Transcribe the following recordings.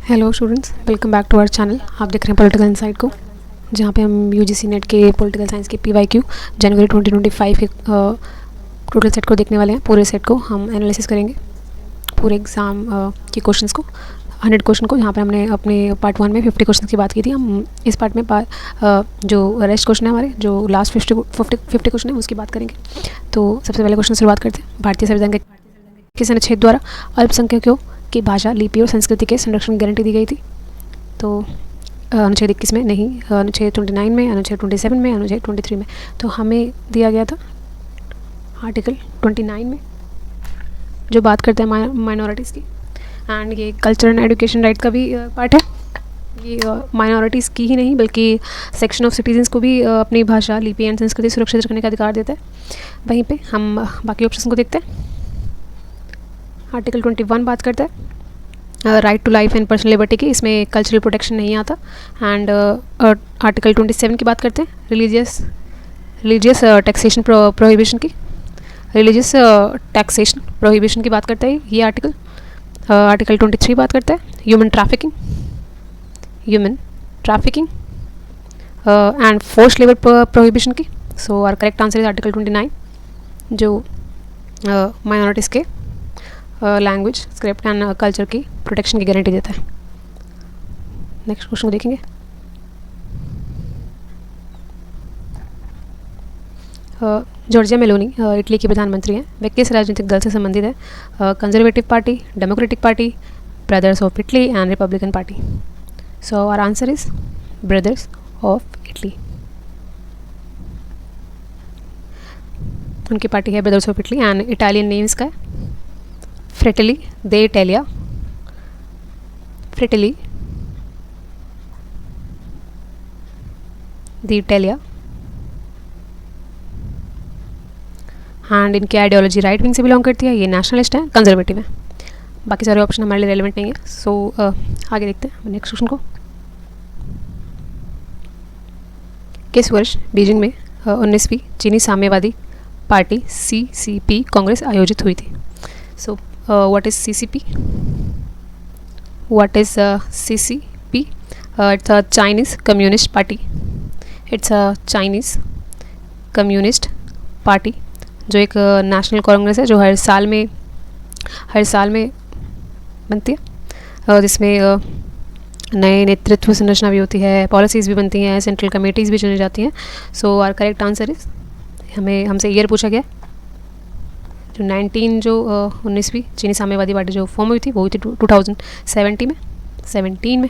Hello students, welcome back to our channel. आप देख रहे हैं पॉलिटिकल इनसाइट को, जहाँ पे हम यूजीसी नेट के पॉलिटिकल साइंस के पीवाईक्यू जनवरी 2025 के टोटल सेट को देखने वाले हैं। पूरे सेट को हम एनालिसिस करेंगे, पूरे एग्ज़ाम के क्वेश्चंस को, 100 क्वेश्चन को। जहाँ पर हमने अपने पार्ट 1 में 50 क्वेश्चन की बात की थी, हम इस पार्ट में जो रेस्ट क्वेश्चन है हमारे, जो लास्ट 50 क्वेश्चन है उसकी बात करेंगे। तो सबसे पहले क्वेश्चन शुरुआत करते हैं। भारतीय संविधान के किस अनुच्छेद द्वारा अल्पसंख्यकों की भाषा, लिपि और संस्कृति के संरक्षण की गारंटी दी गई थी? तो अनुच्छेद 21 में नहीं, अनुच्छेद 29 में, अनुच्छेद 27 में, अनुच्छेद 23 में। तो हमें दिया गया था आर्टिकल 29 में, जो बात करते हैं माइनॉरिटीज़ की। एंड ये कल्चर एंड एजुकेशन राइट का भी पार्ट है। ये माइनॉरिटीज़ की ही नहीं बल्कि सेक्शन ऑफ सिटीजन्स को भी अपनी भाषा, लिपि एंड संस्कृति सुरक्षित रखने का अधिकार देता है। वहीं पे हम बाकी ऑप्शन को देखते हैं। आर्टिकल 21 बात करता है right to life and personal liberty की, इसमें कल्चरल प्रोटेक्शन नहीं आता। एंड आर्टिकल 27 की बात करते हैं रिलीजियस टैक्सेशन प्रोहिबिशन की, रिलीजियस टैक्सेशन प्रोहिबिशन की बात करता है ये आर्टिकल। आर्टिकल 23 बात करता है human trafficking and force labour prohibition की। So our correct answer is article 29, जो माइनॉरिटीज़ के लैंग्वेज, स्क्रिप्ट एंड कल्चर की प्रोटेक्शन की गारंटी देता है। नेक्स्ट क्वेश्चन को देखेंगे। जॉर्जिया मेलोनी इटली की प्रधानमंत्री हैं। वे किस राजनीतिक दल से संबंधित है? Conservative Party, Democratic Party, Brothers of Italy and Republican Party. So our answer is Brothers of Italy. उनकी पार्टी है Brothers of Italy and Italian name इसका है Fratelli de Italia, Fratelli di Italia. And इनकी आइडियोलॉजी राइट विंग से belong करती है। ये नेशनलिस्ट है, कंजर्वेटिव है। बाकी सारे ऑप्शन हमारे लिए रेलिवेंट नहीं है। सो आगे देखते हैं नेक्स्ट क्वेश्चन को। किस वर्ष बीजिंग में 19वीं चीनी साम्यवादी पार्टी CCP कांग्रेस आयोजित हुई थी? सो what is CCP? What is CCP? It's a Chinese Communist Party. It's a Chinese Communist Party, जो एक नेशनल कांग्रेस है, जो हर साल में बनती है, जिसमें नए नेतृत्व संरचना भी होती है, पॉलिसीज़ भी बनती हैं, सेंट्रल कमेटीज़ भी चुनी जाती हैं। सो आर करेक्ट आंसर इज, हमसे ईयर पूछा गया, जो 19वीं चीनी साम्यवादी पार्टी जो फॉर्म हुई थी वो हुई थी 2017 में,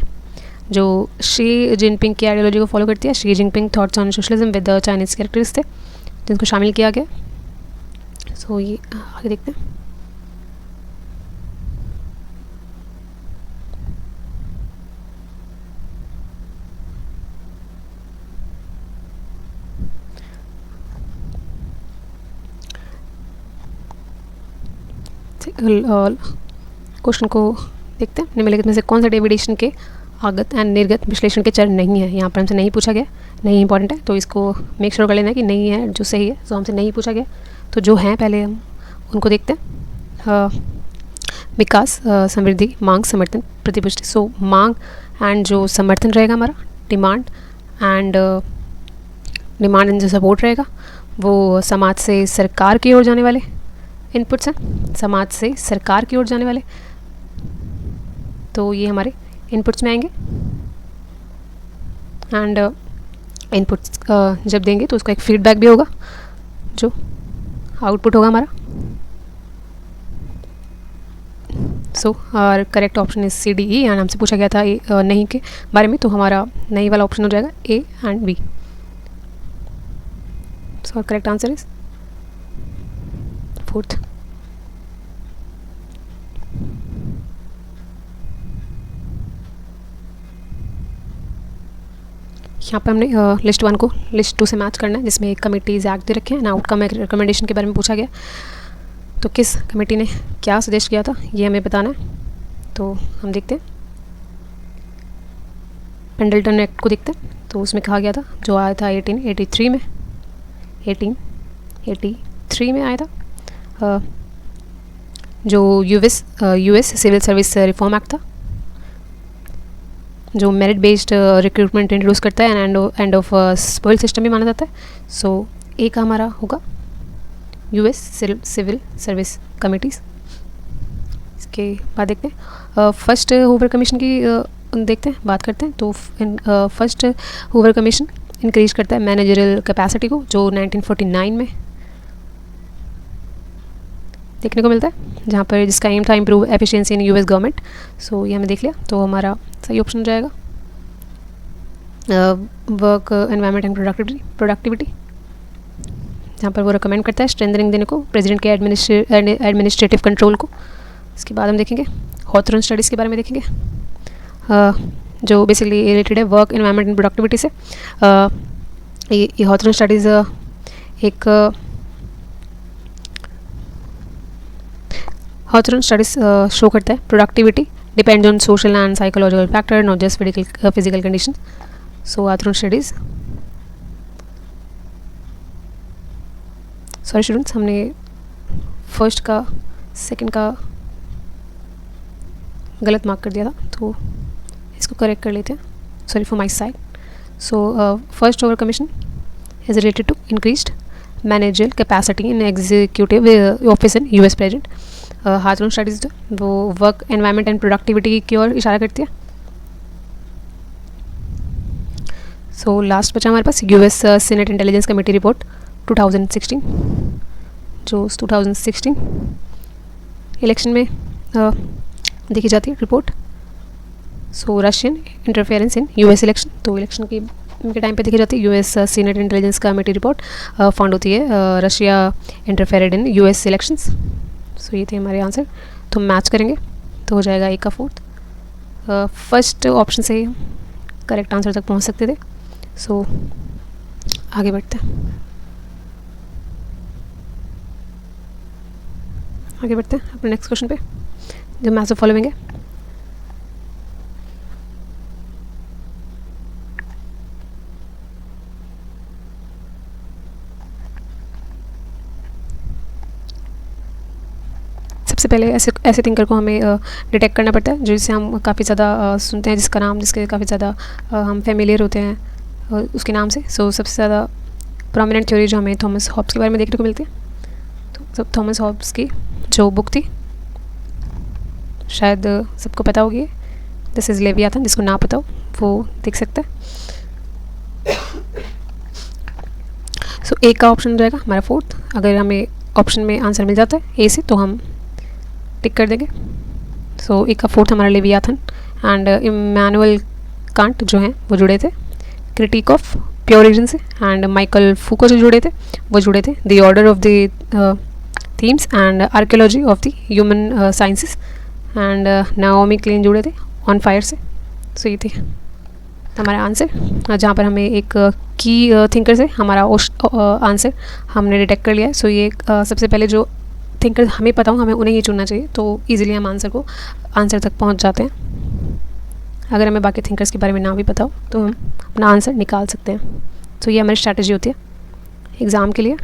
जो शी जिनपिंग की आइडियोलॉजी को फॉलो करती है। Xi Jinping thoughts on socialism with the Chinese characters थे, जिनको शामिल किया गया। सो ये आगे देखते हैं। क्वेश्चन को देखते हैं। निम्नलिखित में से कौन सा डेविडेशन के आगत एंड निर्गत विश्लेषण के चरण नहीं है? यहाँ पर हमसे नहीं पूछा गया, नहीं इंपॉर्टेंट है, तो इसको मेक श्योर कर लेना है कि नहीं है जो सही है। तो हमसे नहीं पूछा गया, तो जो हैं पहले हम उनको देखते हैं। विकास, समृद्धि, मांग, समर्थन, प्रतिपुष्टि। सो मांग एंड जो समर्थन रहेगा हमारा, डिमांड एंड जो सपोर्ट रहेगा, वो समाज से सरकार की ओर जाने वाले इनपुट्स हैं, समाज से सरकार की ओर जाने वाले, तो ये हमारे इनपुट्स में आएंगे। एंड इनपुट्स जब देंगे तो उसका एक फीडबैक भी होगा, जो आउटपुट होगा हमारा। So our correct option is CDE। And हमसे पूछा गया था नहीं के बारे में, तो हमारा नहीं वाला ऑप्शन हो जाएगा A and B। So our correct answer is 4th। यहाँ पर हमने लिस्ट 1 को लिस्ट 2 से मैच करना है, जिसमें एक कमेटीज़ एक्ट दे रखे हैं एंड आउटकम एक रिकमेंडेशन के बारे में पूछा गया। तो किस कमेटी ने क्या सजेस्ट किया था ये हमें बताना है। तो हम देखते हैं पेंडल्टन एक्ट को देखते हैं। तो उसमें कहा गया था, जो आया था 1883 में, 1883 में आया था, जो US civil service reform act था। जो मेरिट बेस्ड रिक्रूटमेंट इंट्रोड्यूस करता है and end of spoil system भी माना जाता है. सो ए का हमारा होगा यूएस सिविल सर्विस कमिटीज़. इसके बाद देखते हैं फर्स्ट हूवर कमीशन की देखते हैं, बात करते हैं. तो फर्स्ट हूवर कमीशन इंक्रीज करता है मैनेजरियल कैपेसिटी को, जो 1949 में देखने को मिलता है, जहाँ पर जिसका एम था improve efficiency in US government. So ये हमने देख लिया, तो हमारा सही ऑप्शन हो जाएगा वर्क एनवायरनमेंट एंड प्रोडक्टिविटी, जहाँ पर वो रिकमेंड करता है स्ट्रेंथनिंग देने को प्रेसिडेंट के एडमिनिस्ट्रेटिव कंट्रोल को. इसके बाद हम देखेंगे हॉथरन स्टडीज़ के बारे में देखेंगे, जो बेसिकली रिलेटेड है वर्क एनवायरनमेंट एंड प्रोडक्टिविटी से. ये हॉथरन स्टडीज़ एक हॉथरन स्टडीज़ शो करता है productivity depends on social and psychological factor, not just physical condition. So Hawthorne studies, sorry students, हमने फर्स्ट का सेकंड का गलत मार्क कर दिया था, तो इसको करेक्ट कर लेते हैं. Sorry for my side. So first Hoover commission is related to increased managerial capacity in executive office in US president. Hawthorne studies जो वो वर्क एनवायरनमेंट एंड प्रोडक्टिविटी की ओर इशारा करती है. सो लास्ट बचा हमारे पास US senate intelligence committee report 2016, जो 2016 इलेक्शन में देखी जाती है report. So Russian interference in US election, तो इलेक्शन के टाइम पे देखी जाती है. US senate intelligence committee report found होती है Russia interfered in US elections. So ये थे हमारे आंसर. तो मैच करेंगे तो हो जाएगा ए का फोर्थ. फर्स्ट ऑप्शन से करेक्ट आंसर तक पहुंच सकते थे. सो आगे बढ़ते हैं अपने नेक्स्ट क्वेश्चन पे, जो मैच ऑफ फॉलोइंग है. सबसे पहले ऐसे थिंकर को हमें डिटेक्ट करना पड़ता है जिससे हम काफ़ी ज़्यादा सुनते हैं, जिसके काफ़ी ज़्यादा हम फेमिलियर होते हैं उसके नाम से. सो सबसे ज़्यादा प्रोमिनेंट थ्योरी जो हमें थॉमस हॉब्स के बारे में देखने को मिलती है. तो थॉमस हॉब्स की जो बुक थी, शायद सबको पता होगी, दिस इज़ लेवियाथन. जिसको ना पता हो वो देख सकते हैं. सो ए का ऑप्शन रहेगा हमारा फोर्थ. अगर हमें ऑप्शन में आंसर मिल जाता है ए से तो हम टिक कर देंगे. सो ए का फोर्थ हमारा लेवियाथन. एंड इमैनुअल कांट जो हैं वो जुड़े थे क्रिटिक ऑफ प्योर रीजन से, एंड माइकल फूको जो जुड़े थे वो जुड़े थे the order of the themes and archaeology of the human sciences, and Naomi clean जुड़े थे ऑन फायर से. सो ये थे हमारा आंसर, जहाँ पर हमें एक की थिंकर से हमारा आंसर हमने डिटेक्ट कर लिया है. सो ये सबसे पहले जो थिंकर हमें पता हो हमें उन्हें ही चुनना चाहिए, तो ईजिली हम आंसर तक पहुँच जाते हैं. अगर हमें बाकी थिंकर्स के बारे में ना भी पता हो तो हम अपना आंसर निकाल सकते हैं. तो ये हमारी स्ट्रैटेजी होती है एग्ज़ाम के लिए.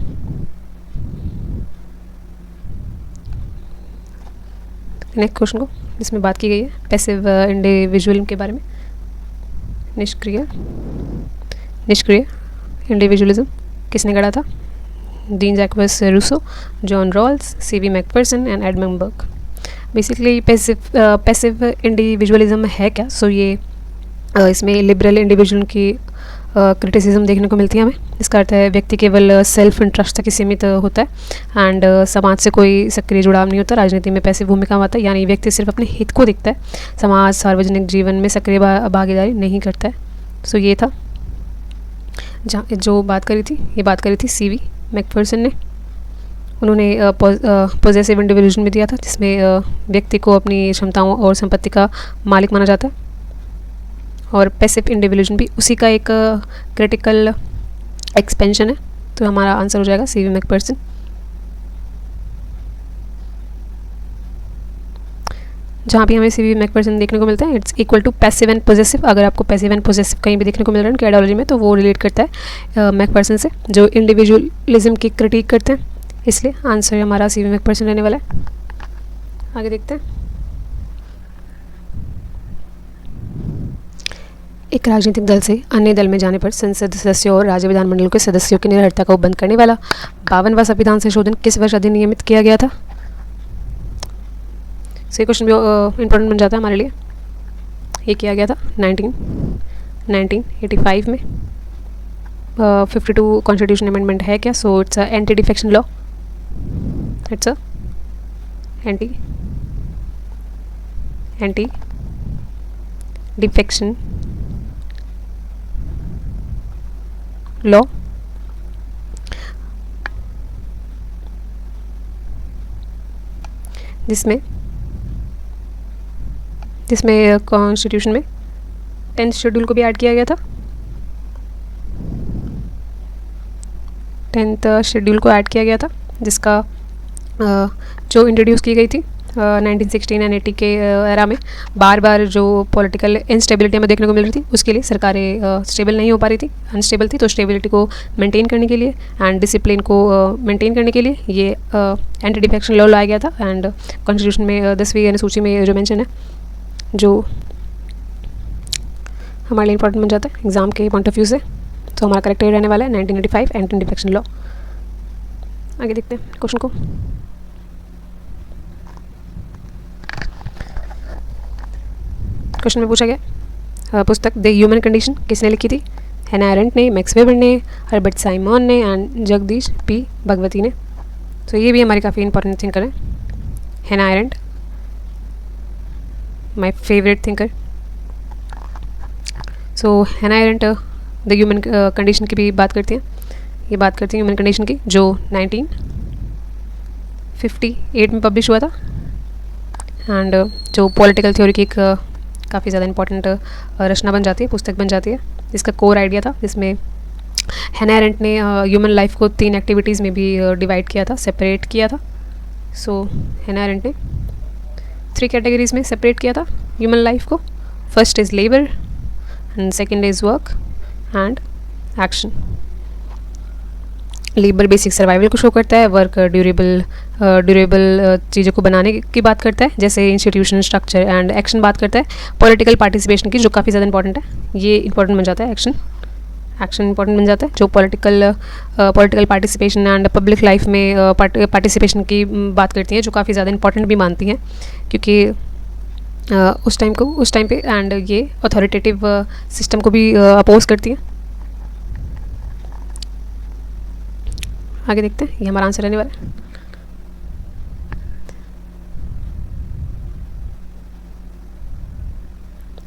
नेक्स्ट क्वेश्चन को जिसमें बात की गई है पैसिव इंडिविजुअलिज्म के बारे में. निष्क्रिय इंडिविजुअलिज्म किसने गढ़ा था? Dean Jacques Rousseau, John Rawls, C V Macpherson and Edmund Burke. Basically passive individualism है क्या? सो ये इसमें लिबरल इंडिविजुअल की क्रिटिसिज्म देखने को मिलती है हमें. इसका अर्थ है व्यक्ति केवल सेल्फ इंटरेस्ट तक ही सीमित होता है एंड समाज से कोई सक्रिय जुड़ाव नहीं होता. राजनीति में पैसिव भूमिका में आता है, यानी व्यक्ति सिर्फ अपने हित को दिखता है, समाज सार्वजनिक जीवन में सक्रिय भागीदारी नहीं करता है. सो ये था जो बात करी थी सीवी मैकफर्सन ने. उन्होंने पॉजिटिव इंडिविजुअलिज्म में दिया था, जिसमें व्यक्ति को अपनी क्षमताओं और संपत्ति का मालिक माना जाता है. और पैसिव इंडिविजुअलिज्म भी उसी का एक क्रिटिकल एक्सपेंशन है. तो हमारा आंसर हो जाएगा सीवी मैकफर्सन. जहाँ भी हमें सीवी मैकफर्सन देखने को मिलता है it's equal to passive and possessive. अगर आपको पैसिव एंड पॉजेसिव कहीं भी देखने को मिल रहा है उनकी आइडियोलॉजी में, तो वो रिलेट करता है मैकफर्सन से, जो इंडिविजुअलिज्म की क्रिटिक करते हैं. इसलिए आंसर हमारा सीवी मैकफर्सन रहने वाला है. आगे देखते हैं. एक राजनीतिक दल से अन्य दल में जाने पर संसद सदस्यों और राज्य विधानमंडल के सदस्यों की निर्भरता को बंद करने वाला 52वां संविधान संशोधन किस वर्ष अधिनियमित किया गया था? सही क्वेश्चन भी इम्पोर्टेंट बन जाता है हमारे लिए। ये किया गया था 1985 में। 52 कॉन्स्टिट्यूशन अमेंडमेंट है क्या? So it's a anti defection law. It's a anti defection law. जिसमें कॉन्स्टिट्यूशन में 10th शेड्यूल को भी ऐड किया गया था। 10th शेड्यूल को ऐड किया गया था, जिसका जो इंट्रोड्यूस की गई थी 1916 एंड 80 के एरा में। बार बार जो पॉलिटिकल इंस्टेबिलिटी हमें देखने को मिल रही थी, उसके लिए सरकारें स्टेबल नहीं हो पा रही थी, अनस्टेबल थी। तो स्टेबिलिटी को मेंटेन करने के लिए एंड डिसिप्लिन को मेंटेन करने के लिए ये एंटी डिफेक्शन लॉ लाया गया था। एंड कॉन्स्टिट्यूशन में 10वीं अनुसूची में जो मेंशन है, जो हमारे लिए इंपॉर्टेंट बन जाता है एग्जाम के पॉइंट ऑफ व्यू से। तो हमारा करेक्ट रहने वाला है 1985 एंटी डिफेक्शन लॉ। आगे देखते हैं क्वेश्चन को। क्वेश्चन में पूछा गया पुस्तक द ह्यूमन कंडीशन किसने लिखी थी? हैना एरेंट ने, मैक्स वेबर ने, हर्बर्ट साइमन ने एंड जगदीश पी भगवती ने। तो ये भी हमारी काफ़ी इंपॉर्टेंट थिंकर है, हैना एरेंट, माय फेवरेट थिंकर। सो हैना एरेंट द ह्यूमन कंडीशन की भी बात करती हैं। ये बात करती हैं ह्यूमन कंडीशन की, जो 1958 में पब्लिश हुआ था। एंड जो पॉलिटिकल थ्योरी की एक काफ़ी ज़्यादा इंपॉर्टेंट रचना बन जाती है, पुस्तक बन जाती है, जिसका कोर आइडिया था, जिसमें हैना एरेंट ने ह्यूमन लाइफ को 3 एक्टिविटीज़ में भी डिवाइड किया था, सेपरेट किया था। सो हैना एरेंट ने 3 कैटेगरीज में सेपरेट किया था ह्यूमन लाइफ को। First is labour and second is work and action. Labour basic survival को शो करता है, वर्क ड्यूरेबल चीज़ों को बनाने की बात करता है, जैसे इंस्टीट्यूशन स्ट्रक्चर, एंड एक्शन बात करता है पॉलिटिकल पार्टिसिपेशन की, जो काफ़ी ज़्यादा इंपॉर्टेंट है। ये इंपॉर्टेंट बन जाता है एक्शन इंपॉर्टेंट बन जाता है, जो political participation and public life में पार्टिसिपेशन की बात करती हैं, जो काफ़ी ज़्यादा इंपॉर्टेंट भी मानती हैं, क्योंकि उस टाइम पे एंड ये अथॉरिटेटिव सिस्टम को भी अपोज करती हैं। आगे देखते हैं, ये हमारा आंसर रहने वाला है।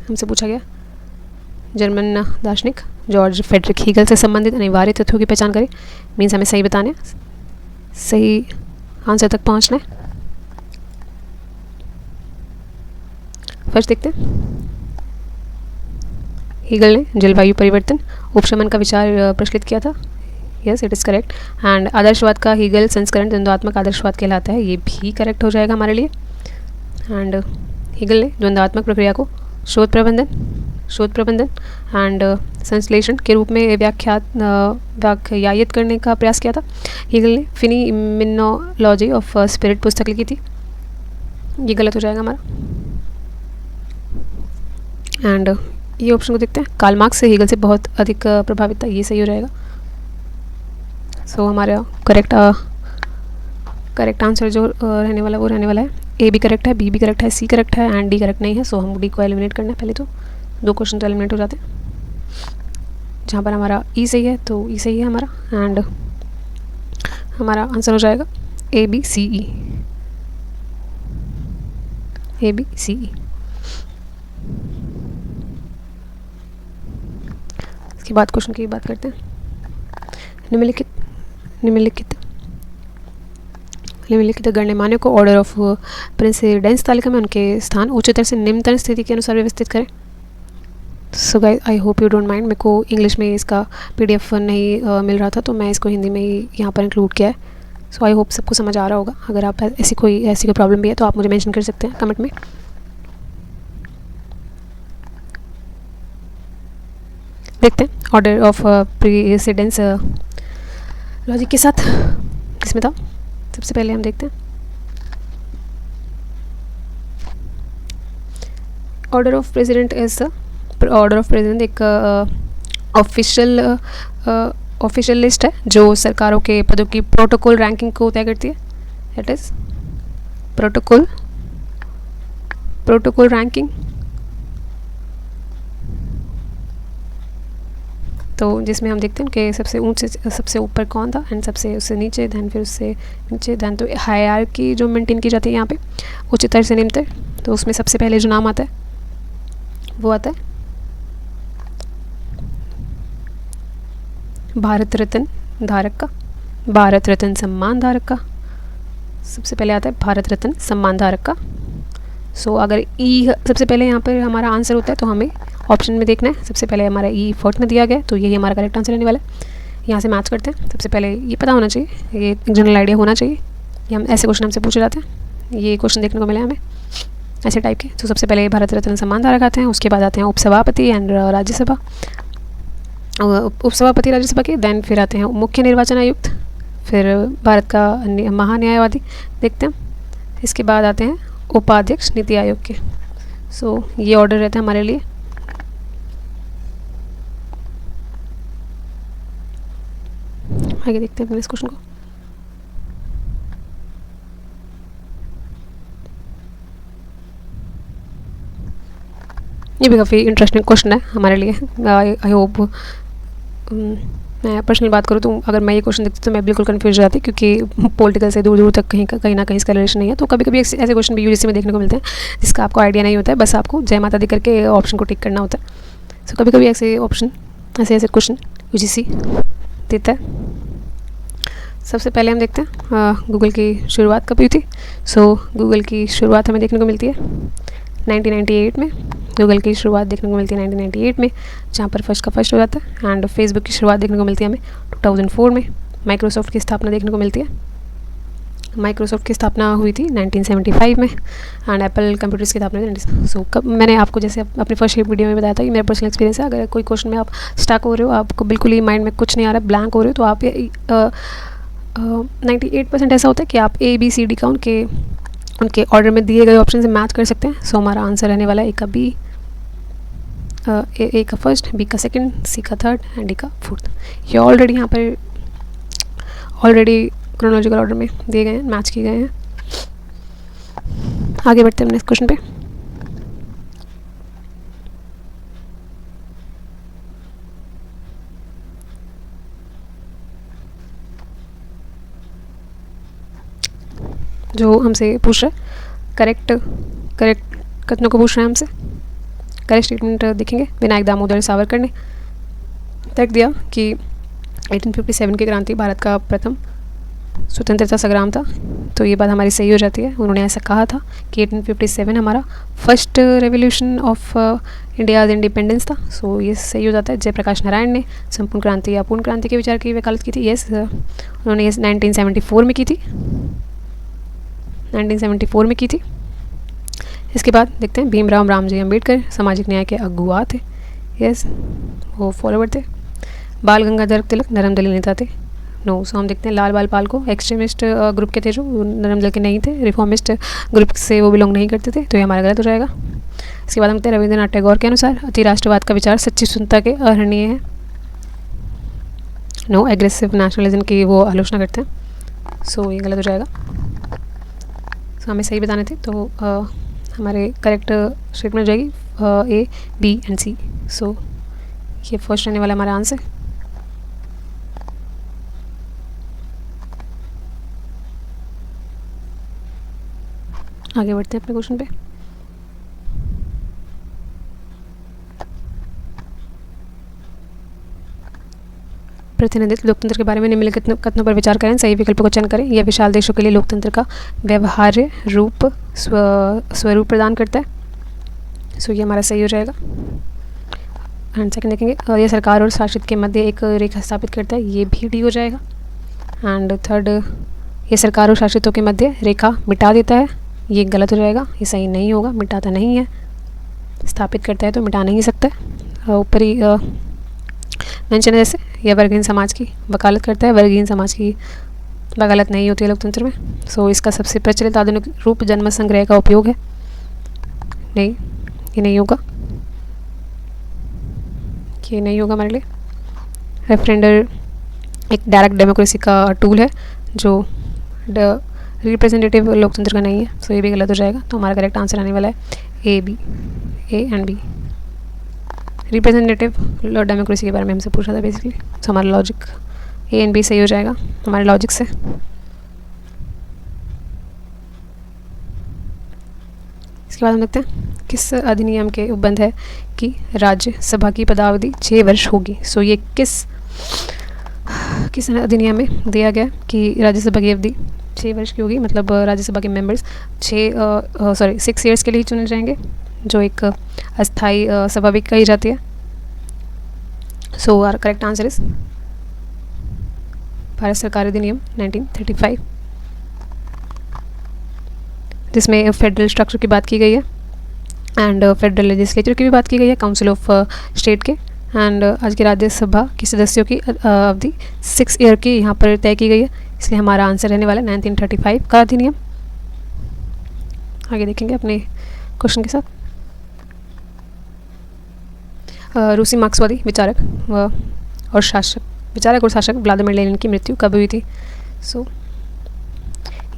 हमसे पूछा गया जर्मन दार्शनिक जॉर्ज फ्रेडरिक हीगल से संबंधित अनिवार्य तथ्यों की पहचान करें। मीन्स हमें सही बताने, सही आंसर तक पहुंचना है। फर्स्ट देखते हैं, हीगल ने जलवायु परिवर्तन उपशमन का विचार प्रचलित किया था। Yes, it is correct. And आदर्शवाद का हीगल संस्करण द्वंद्वात्मक आदर्शवाद कहलाता है, ये भी करेक्ट हो जाएगा हमारे लिए। एंड हीगल ने द्वंद्वात्मक प्रक्रिया को शोध प्रबंधन एंड संश्लेषण के रूप में व्याख्यायित करने का प्रयास किया था। हीगल ने फिनोमिनोलॉजी ऑफ स्पिरिट पुस्तक लिखी थी, ये गलत हो जाएगा हमारा। एंड ये ऑप्शन को देखते हैं, कार्ल मार्क्स से हीगल से बहुत अधिक प्रभावित था, ये सही हो जाएगा। सो हमारा करेक्ट आंसर जो रहने वाला वो रहने वाला है, ए भी करेक्ट है, बी भी करेक्ट है, सी करेक्ट है एंड डी करेक्ट नहीं है। सो हम डी को एलिमिनेट करना है पहले, तो 2 क्वेश्चन तो एलिमिनेट हो जाते हैं। जहाँ पर हमारा ई सही है तो ई सही है हमारा, एंड हमारा आंसर हो जाएगा ए बी सी ई। इसके बाद क्वेश्चन की बात करते हैं। निम्नलिखित गणमान्य को ऑर्डर ऑफ प्रेसिडेंस तालिका में उनके स्थान उच्चतर से निम्नतर स्थिति के अनुसार व्यवस्थित करें। So guys, I hope you don't mind. मेरे को इंग्लिश में इसका PDF नहीं मिल रहा था, तो मैं इसको हिंदी में ही यहाँ पर इंक्लूड किया है। सो आई होप सबको समझ आ रहा होगा। अगर आप ऐसी कोई प्रॉब्लम भी है तो आप मुझे मेंशन कर सकते हैं कमेंट में। देखते हैं ऑर्डर ऑफ प्रेसिडेंस लॉजिक के साथ किसमें था। सबसे पहले हम देखते हैं order of president is the order of president एक ऑफिशियल लिस्ट है जो सरकारों के पदों की प्रोटोकॉल रैंकिंग को तय करती है. It is protocol ranking. तो जिसमें हम देखते हैं कि सबसे ऊंचे सबसे ऊपर कौन था एंड सबसे उससे नीचे, दैन फिर उससे नीचे, दैन तो हायरार्की जो मेंटेन की जाती है यहाँ पे उच्चतर से निम्नतर. तो उसमें सबसे पहले जो नाम आता है वो आता है भारत रत्न धारक का, भारत रत्न सम्मान धारक का. सबसे पहले आता है भारत रत्न सम्मान धारक का. सो अगर ई सबसे पहले यहाँ पर हमारा आंसर होता है तो हमें ऑप्शन में देखना है. सबसे पहले हमारा ई फर्स्ट में दिया गया है तो यही हमारा करेक्ट आंसर रहने वाला है. यहाँ से मैच करते हैं. सबसे पहले ये पता होना चाहिए, ये एक जनरल आइडिया होना चाहिए. ये हम ऐसे क्वेश्चन हमसे पूछे जाते हैं, ये क्वेश्चन देखने को मिले हमें ऐसे टाइप के. तो सबसे पहले भारत रत्न सम्मान धारक आते हैं, उसके बाद आते हैं उपसभापति एंड राज्यसभा, उपसभापति राज्यसभा के. दैन फिर आते हैं मुख्य निर्वाचन आयुक्त, फिर भारत का महान्यायवादी देखते हैं. इसके बाद आते हैं उपाध्यक्ष नीति आयोग के. सो ये ऑर्डर रहता है हमारे लिए. आगे देखते हैं अपने इस क्वेश्चन को. ये भी काफ़ी इंटरेस्टिंग क्वेश्चन है हमारे लिए. आई होप मैं पर्सनल बात करूँ तो अगर मैं ये क्वेश्चन देखती तो मैं बिल्कुल कंफ्यूज हो जाती, क्योंकि पॉलिटिकल से दूर दूर तक कहीं ना कहीं इसका रिलेशन नहीं है. तो कभी कभी ऐसे क्वेश्चन भी यूजीसी में देखने को मिलते हैं जिसका आपको आइडिया नहीं होता है, बस आपको जय माता दी करके ऑप्शन को टिक करना होता है. सो कभी कभी ऐसे क्वेश्चन यूजीसी देता है. सबसे पहले हम देखते हैं गूगल की शुरुआत कब हुई थी. सो गूगल की शुरुआत हमें देखने को मिलती है 1998 में. गूगल की शुरुआत देखने को मिलती है 1998 में, जहाँ पर फर्स्ट का फर्स्ट हो जाता है. एंड फेसबुक की शुरुआत देखने को मिलती है हमें 2004 में. माइक्रोसॉफ्ट की स्थापना देखने को मिलती है, माइक्रोसॉफ्ट की स्थापना हुई थी 1975 में. एंड एप्पल कंप्यूटर्स की स्थापना हुई. सो कब मैंने आपको जैसे अपने फर्स्ट वीडियो में बताया था कि मेरा पर्सनल एक्सपीरियंस है. अगर कोई क्वेश्चन में आप स्टक हो रहे हो, आपको बिल्कुल ही माइंड में कुछ नहीं आ रहा, ब्लैंक हो रहे हो, तो आप 98% ऐसा होता है कि आप ABCD का उनके ऑर्डर में दिए गए ऑप्शन से मैच कर सकते हैं. सो हमारा आंसर रहने वाला है ए का बी, ए का फर्स्ट, बी का सेकंड, सी का थर्ड एंड डी का फोर्थ. ये ऑलरेडी यहाँ पर क्रोनोलॉजिकल ऑर्डर में दिए गए हैं, मैच किए गए हैं. आगे बढ़ते हैं नेक्स्ट क्वेश्चन पे. जो हमसे पूछ रहा है करेक्ट कथनों को पूछ रहे हैं हमसे. करेक्ट स्टेटमेंट देखेंगे. विनायक दामोदर सावरकर ने तर्क दिया कि 1857 की क्रांति भारत का प्रथम स्वतंत्रता संग्राम था. तो ये बात हमारी सही हो जाती है. उन्होंने ऐसा कहा था कि 1857 हमारा first revolution of India independence था. सो ये सही हो जाता है. जयप्रकाश नारायण ने संपूर्ण क्रांति या पूर्ण क्रांति के विचार की वकालत की थी. यस, उन्होंने 1974 में की थी, 1974 में की थी. इसके बाद देखते हैं भीमराव रामजी अम्बेडकर सामाजिक न्याय के अगुआ थे. यस, वो फॉलोवर थे. बाल गंगाधर तिलक नरम दली नेता थे. नो. सो हम देखते हैं लाल बाल पाल को एक्सट्रीमिस्ट ग्रुप के थे, जो नरम दल के नहीं थे, रिफॉर्मिस्ट ग्रुप से वो बिलोंग नहीं करते थे. तो ये हमारा गलत हो जाएगा. इसके बाद हम देखते हैं रविंद्रनाथ टैगोर के अनुसार अति राष्ट्रवाद का विचार सच्ची सुनता के अहरणीय है. नो. एग्रेसिव नेशनलिज्म की वो आलोचना करते हैं. सो ये गलत हो जाएगा. सो हमें सही बताने थे तो हमारे करेक्ट स्टेटमेंट हो जाएगी ए, बी एंड सी. सो ये फर्स्ट रहने वाला हमारा आंसर. आगे बढ़ते हैं अपने क्वेश्चन पे. प्रतिनिधित्व लोकतंत्र के बारे में निम्नलिखित कथनों पर विचार करें. सही विकल्प को चयन करें. यह विशाल देशों के लिए लोकतंत्र का व्यवहार्य रूप स्वरूप प्रदान करता है. सो ये हमारा सही हो जाएगा. एंड सेकंड देखेंगे यह सरकार और शासित के मध्य एक रेखा स्थापित करता है. ये भी डी हो जाएगा. एंड थर्ड, ये सरकार और शासितों के मध्य रेखा मिटा देता है. ये गलत हो जाएगा. ये सही नहीं होगा. मिटाता नहीं है, स्थापित करता है तो मिटा नहीं सकता. ऊपर ही मेंशन है जैसे यह वर्गहीन समाज की वकालत करता है. वर्गहीन समाज की वकालत नहीं होती है लोकतंत्र में. सो इसका सबसे प्रचलित आधुनिक रूप जनमत संग्रह का उपयोग है. नहीं, ये नहीं होगा. ये नहीं होगा हमारे लिए। रेफरेंडर एक डायरेक्ट डेमोक्रेसी का टूल है जो रिप्रेजेंटेटिव लोकतंत्र का नहीं है, सो ये भी गलत हो जाएगा। तो हमारा करेक्ट आंसर आने वाला है A and B. Representative democracy के बारे में हमसे पूछा था बेसिकली, तो हमारा लॉजिक ए एंड बी सही हो जाएगा हमारे लॉजिक से। इसके बाद हम देखते हैं किस अधिनियम के उपबंध है कि राज्यसभा की पदावधि 6 वर्ष होगी। सो ये किस अधिनियम में दिया गया कि राज्यसभा की अवधि 6 वर्ष की होगी, मतलब राज्यसभा के मेंबर्स 6 ईयर्स के लिए ही चुने जाएंगे, जो एक अस्थाई सभा भी कही जाती है। So our correct answer is Bharat सरकार अधिनियम 1935, जिसमें फेडरल स्ट्रक्चर की बात की गई है एंड फेडरल लेजिस्लेचर की भी बात की गई है, काउंसिल ऑफ स्टेट के। एंड आज की राज्यसभा के सदस्यों की अवधि 6 ईयर की यहाँ पर तय की गई है, इसलिए हमारा आंसर रहने वाला है 1935 का अधिनियम। आगे देखेंगे अपने क्वेश्चन के साथ। रूसी मार्क्सवादी विचारक और शासक व्लादिमीर लेनिन की मृत्यु कब हुई थी। सो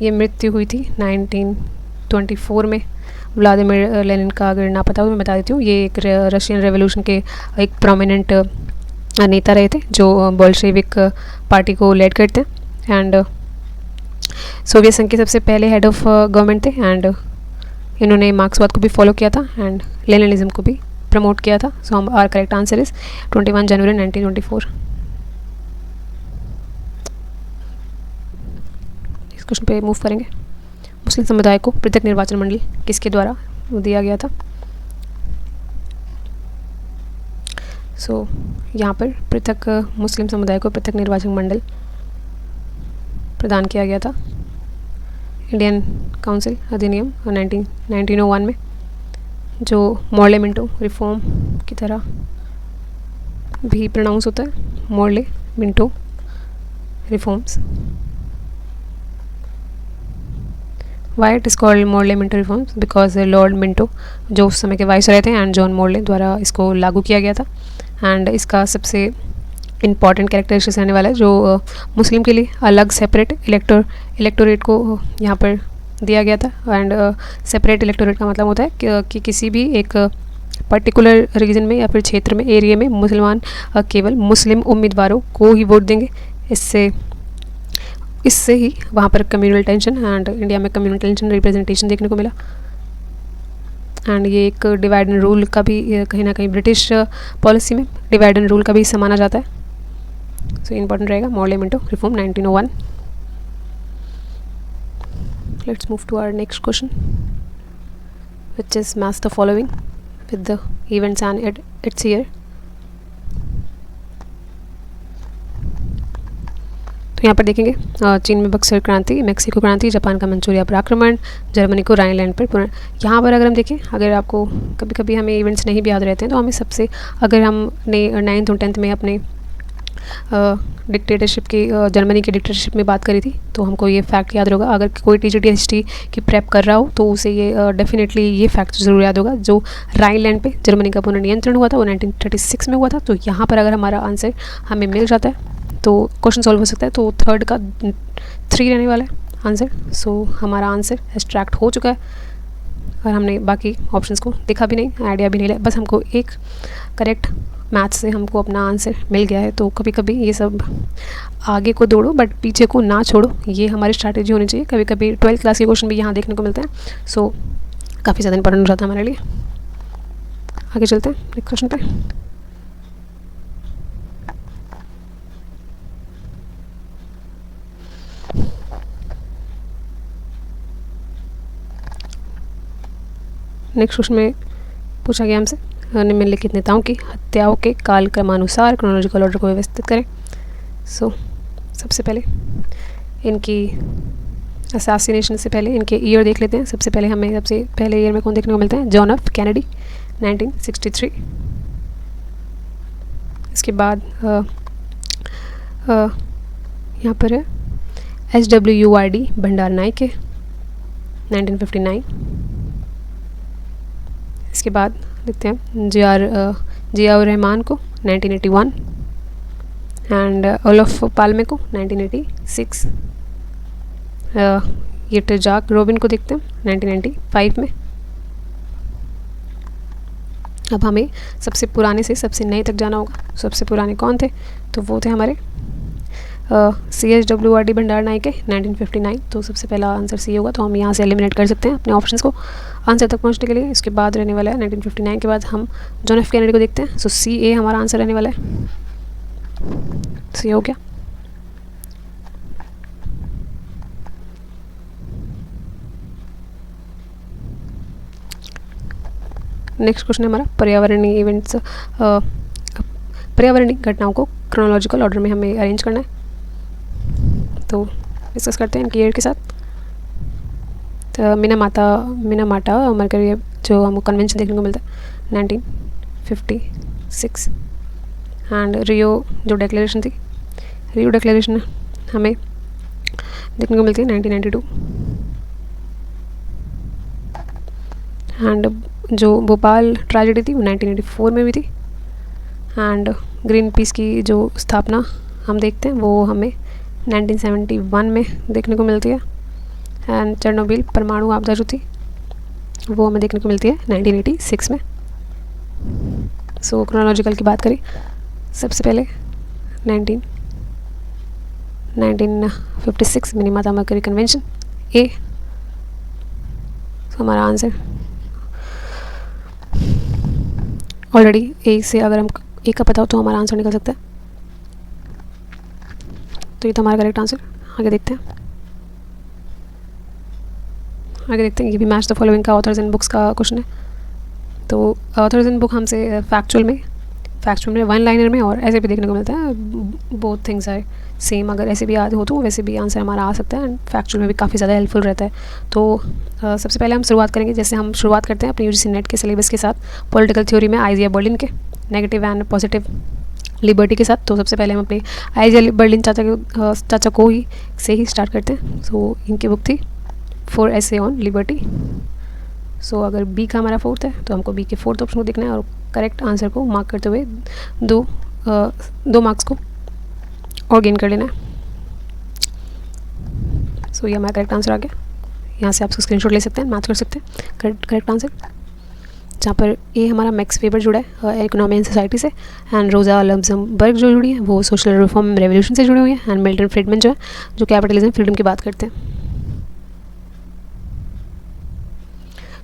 ये मृत्यु हुई थी 1924 में। व्लादिमीर लेनिन का अगर ना पता हो मैं बता देती हूँ, ये एक रशियन रेवोल्यूशन के एक प्रोमिनेंट नेता रहे थे जो बोल्शेविक पार्टी को लीड करते हैं एंड सोवियत संघ के सबसे पहले हेड ऑफ गवर्नमेंट थे एंड इन्होंने मार्क्सवाद को भी फॉलो किया था एंड लेनिनिज्म को भी प्रमोट किया था। सो हम आवर करेक्ट आंसर इज 21 जनवरी 1924। इस क्वेश्चन पे मूव करेंगे। मुस्लिम समुदाय को पृथक निर्वाचन मंडल किसके द्वारा दिया गया था। सो यहाँ पर मुस्लिम समुदाय को पृथक निर्वाचन मंडल प्रदान किया गया था इंडियन काउंसिल अधिनियम 1901 में, जो मॉर्ले मिंटो रिफॉर्म की तरह भी प्रोनाउंस होता है, Morley Minto reforms. Why it is called Morley Minto reforms, because Lord Minto जो उस समय के वाइसरॉय थे एंड जॉन मॉर्ले द्वारा इसको लागू किया गया था। एंड इसका सबसे इम्पॉर्टेंट कैरेक्टरिस्टिक्स रहने वाला है जो मुस्लिम के लिए अलग सेपरेट इलेक्टोरेट को यहाँ पर दिया गया था। एंड सेपरेट इलेक्टोरेट का मतलब होता है कि किसी भी एक पर्टिकुलर रीजन में या फिर क्षेत्र में, एरिया में मुसलमान केवल मुस्लिम उम्मीदवारों को ही वोट देंगे। इससे ही वहाँ पर कम्युनल टेंशन एंड इंडिया में कम्युनल टेंशन रिप्रेजेंटेशन देखने को मिला। एंड ये एक डिवाइड एंड रूल का भी कहीं ना कहीं ब्रिटिश पॉलिसी में डिवाइड एंड रूल का भी हिस्सा माना जाता है। सो इम्पॉर्टेंट रहेगा Morley Minto reform 1901। Let's move to our next question which is match the following with the events and its year। तो यहाँ पर देखेंगे चीन में बक्सर क्रांति, मेक्सिको क्रांति, जापान का मंचूरिया पर आक्रमण, जर्मनी को राइनलैंड पर पुनः। यहाँ पर अगर हम देखें, अगर आपको कभी कभी हमें इवेंट्स नहीं भी याद रहते हैं तो हमें सबसे, अगर हमने 9th और 10th में अपने डिक्टेटरशिप की जर्मनी की डिक्टेटरशिप में बात करी थी तो हमको ये फैक्ट याद होगा। अगर कोई टीजीटी हिस्ट्री की प्रेप कर रहा हो तो उसे ये डेफिनेटली ये फैक्ट ज़रूर याद होगा। जो राइनलैंड पे जर्मनी का पुनर्नियंत्रण हुआ था वो 1936 में हुआ था। तो यहाँ पर अगर हमारा आंसर हमें मिल जाता है तो क्वेश्चन सॉल्व हो सकता है। तो 3rd का 3 रहने वाला है आंसर। सो हमारा आंसर एक्सट्रैक्ट हो चुका है और हमने बाकी ऑप्शंस को देखा भी नहीं, आइडिया भी नहीं लिया, बस हमको एक करेक्ट मैथ से हमको अपना आंसर मिल गया है। तो कभी कभी ये सब आगे को दौड़ो बट पीछे को ना छोड़ो, ये हमारी स्ट्रैटेजी होनी चाहिए। कभी कभी 12th क्लास के क्वेश्चन भी यहाँ देखने को मिलते हैं। सो काफ़ी ज़्यादा इंपॉर्टेंट हो जाता है हमारे लिए। आगे चलते हैं नेक्स्ट क्वेश्चन पे। नेक्स्ट क्वेश्चन में पूछा गया हमसे निम्नलिखित नेताओं की हत्याओं के कालक्रमानुसार क्रोनोलॉजिकल ऑर्डर को व्यवस्थित करें। सो सबसे पहले इनकी असैसिनेशन से पहले इनके ईयर देख लेते हैं। सबसे पहले हमें सबसे पहले ईयर में कौन देखने को मिलते हैं, जॉन एफ कैनेडी 1963। इसके बाद यहाँ पर है HWURD भंडार नाइक के 1959। इसके बाद देखते हैं जियाउर रहमान को 1981 एंड ओलफ पाल्मे को 1986। ये टजाक रोबिन को देखते हैं 1995 में। अब हमें सबसे पुराने से सबसे नए तक जाना होगा। सबसे पुराने कौन थे? तो वो थे हमारे CHWRD भंडार नायके 1959। तो सबसे पहला आंसर सी होगा, तो हम यहाँ से एलिमिनेट कर सकते हैं अपने ऑप्शंस को आंसर तक पहुँचने के लिए। इसके बाद रहने वाला है 1959 के बाद हम जॉन एफ कैनेडी को देखते हैं। सो CA हमारा आंसर रहने वाला है। सी हो गया। नेक्स्ट क्वेश्चन है हमारा पर्यावरणीय इवेंट्स, पर्यावरणीय घटनाओं को क्रोनोलॉजिकल ऑर्डर में हमें अरेंज करना है। तो डिस्कस करते हैं इनकी ईयर के साथ। तो मिनामाटा मरकरी जो हमको कन्वेंशन देखने को मिलता है 1956 एंड रियो जो डिक्लेरेशन थी, रियो डिक्लेरेशन हमें देखने को मिलती है 1992 एंड जो भोपाल ट्रेजेडी थी वो 1984 में भी थी एंड ग्रीन पीस की जो स्थापना हम देखते हैं वो हमें 1971 में देखने को मिलती है एंड चेरनोबिल परमाणु आपदा जो थी वो हमें देखने को मिलती है 1986 में। सो क्रोनोलॉजिकल की बात करें सबसे पहले 1956 मिनीमाता मरकरी कन्वेंशन ए। तो हमारा आंसर ऑलरेडी ए से अगर हम ए का पता हो तो हमारा आंसर निकल सकता है। तो ये तो हमारा करेक्ट आंसर। आगे देखते हैं ये भी मैच द फॉलोइंग का ऑथर्स एंड बुक्स का क्वेश्चन है। तो ऑथर्स एंड बुक हमसे फैक्चुअल में वन लाइनर में और ऐसे भी देखने को मिलता है। Both things are same. अगर ऐसे भी याद हो तो वैसे भी आंसर हमारा आ सकता है एंड फैक्चुअल में भी काफ़ी ज़्यादा हेल्पफुल रहता है। तो सबसे पहले हम शुरुआत करेंगे, जैसे हम शुरुआत करते हैं अपने UGC नेट के सिलेबस के साथ पॉलिटिकल थ्योरी में आइजिया बर्लिन के नेगेटिव एंड पॉजिटिव लिबर्टी के साथ। तो सबसे पहले हम अपने आइजिया बर्लिन चाचा को ही से ही स्टार्ट करते हैं। सो इनकी बुक थी 4 essay ऑन लिबर्टी। सो अगर बी का हमारा 4th है तो हमको बी के 4th ऑप्शन को देखना है और करेक्ट आंसर को मार्क करते हुए दो मार्क्स को और गेन कर लेना है। सो ये हमारा करेक्ट आंसर आ गया। यहाँ से आप उसका स्क्रीनशॉट ले सकते हैं, मैच कर सकते हैं करेक्ट आंसर। जहाँ पर ए हमारा मैक्स वेबर जुड़ा है इकोनॉमी एंड सोसाइटी से एंड रोजा लग्जमबर्ग जो जुड़ी है वो सोशल रिफॉर्म रेवोल्यूशन से जुड़ी हुई है एंड मिल्टन फ्रीडमैन जो है जो कैपिटलिज्म फ्रीडम की बात करते हैं।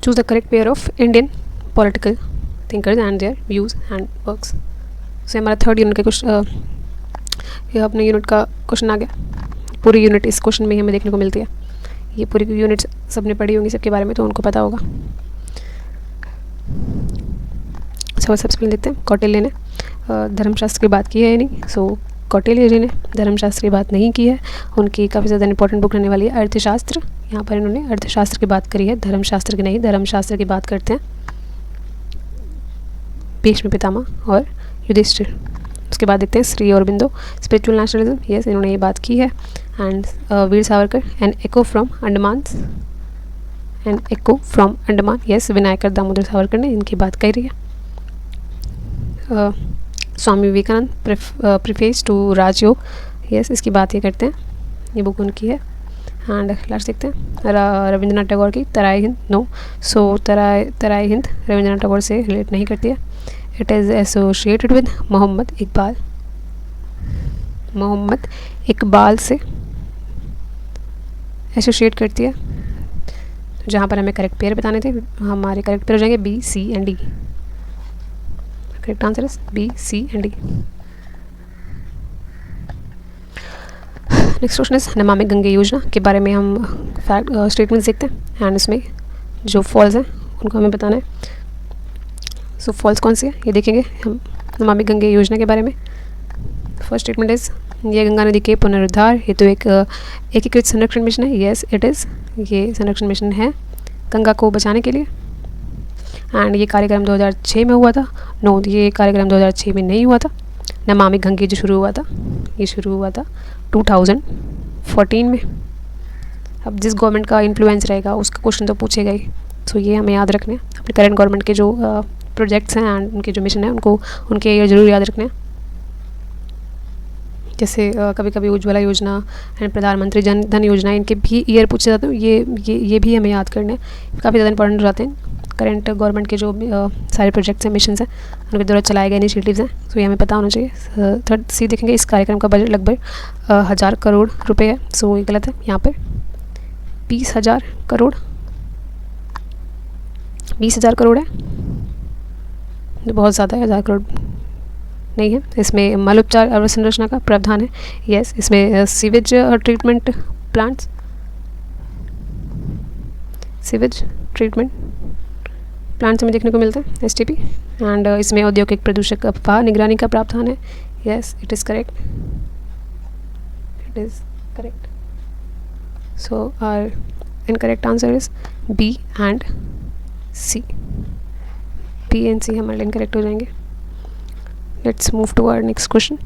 Choose the correct pair of Indian political thinkers and their views and works. से हमारा 3rd यूनिट का कुछ ये अपने यूनिट का क्वेश्चन आ गया। पूरी यूनिट इस क्वेश्चन में हमें देखने को मिलती है। ये पूरी यूनिट सबने पढ़ी होंगी सबके बारे में, तो उनको पता होगा। सबसे पहले देखते हैं कौटिल्य ने धर्मशास्त्र की बात की है या नहीं। सो कौटिल्य जी ने धर्मशास्त्र की बात नहीं की है। उनकी काफ़ी ज़्यादा इंपॉर्टेंट बुक रहने वाली है अर्थशास्त्र। यहाँ पर इन्होंने अर्थशास्त्र की बात करी है, धर्मशास्त्र की नहीं। धर्मशास्त्र की बात करते हैं भीष्म पितामह और युधिष्ठिर। उसके बाद देखते हैं Shri Aurobindo spiritual nationalism. Yes, इन्होंने ये बात की है and Veer Savarkar and echo from Andaman. Yes, Vinayak Damodar Savarkar ने इनकी बात कही है। Swami Vivekananda preface to Rajyoga. Yes, इसकी बात ये करते हैं, ये बुक उनकी है। एंड लास्ट देखते हैं रविंद्रनाथ टैगोर की तराई हिंद। नो, सो तराई हिंद रविंद्रनाथ टैगोर से रिलेट नहीं करती है। It is associated with Mohammad Iqbal से एसोसिएट करती है। जहाँ पर हमें करेक्ट पेयर बताने थे, हमारे करेक्ट पेयर हो जाएंगे B, C and D। Correct answer is B, C and D। Next question is Namami Gange योजना के बारे में हम फैक्ट स्टेटमेंट्स देखते हैं एंड उसमें जो फॉल्स हैं उनको हमें बताना है। सो फॉल्स कौन सी है ये देखेंगे हम नमामि गंगे योजना के बारे में। फर्स्ट स्टेटमेंट इज ये गंगा नदी के पुनरुद्धार हेतु एक एकीकृत संरक्षण मिशन है। यस इट इज़, ये संरक्षण मिशन है गंगा को बचाने के लिए एंड ये कार्यक्रम 2006 में हुआ था। नो, ये कार्यक्रम 2006 में नहीं हुआ था। नमामि गंगे जो शुरू हुआ था ये शुरू हुआ था 2014 में। अब जिस गवर्नमेंट का इन्फ्लुएंस रहेगा उसका क्वेश्चन तो पूछेगा ही। सो ये हमें याद रखना है। अपने करंट गवर्नमेंट के जो प्रोजेक्ट्स हैं एंड उनके जो मिशन है उनको उनके ईयर ज़रूर याद रखने हैं। जैसे कभी कभी उज्ज्वला योजना एंड प्रधानमंत्री जन धन योजना, इनके भी ईयर पूछे जाते हैं। ये भी हमें याद करने काफ़ी ज़्यादा इंपॉर्टेंट हो जाते हैं। करंट गवर्नमेंट के जो सारे प्रोजेक्ट्स हैं, मिशन हैं, उनके द्वारा चलाए गए इनिशिएटिव्स हैं, तो ये हमें पता होना चाहिए। थर्ड सी देखेंगे, इस कार्यक्रम का बजट लगभग 1000 करोड़ रुपए है। सो ये गलत है। यहाँ पर 20,000 करोड़ 20,000 करोड़ है, जो बहुत ज़्यादा है। 1000 करोड़ नहीं है। इसमें मल उपचार अवसंरचना का प्रावधान है। यस, इसमें sewage treatment plants, sewage treatment plants हमें देखने को मिलता है, STP। एंड इसमें औद्योगिक प्रदूषक अफवाह निगरानी का प्रावधान है। Yes, it is correct, it is correct. So our incorrect answer is B and C। B and C हमारे इनकरेक्ट हो जाएंगे। Let's move to our next question.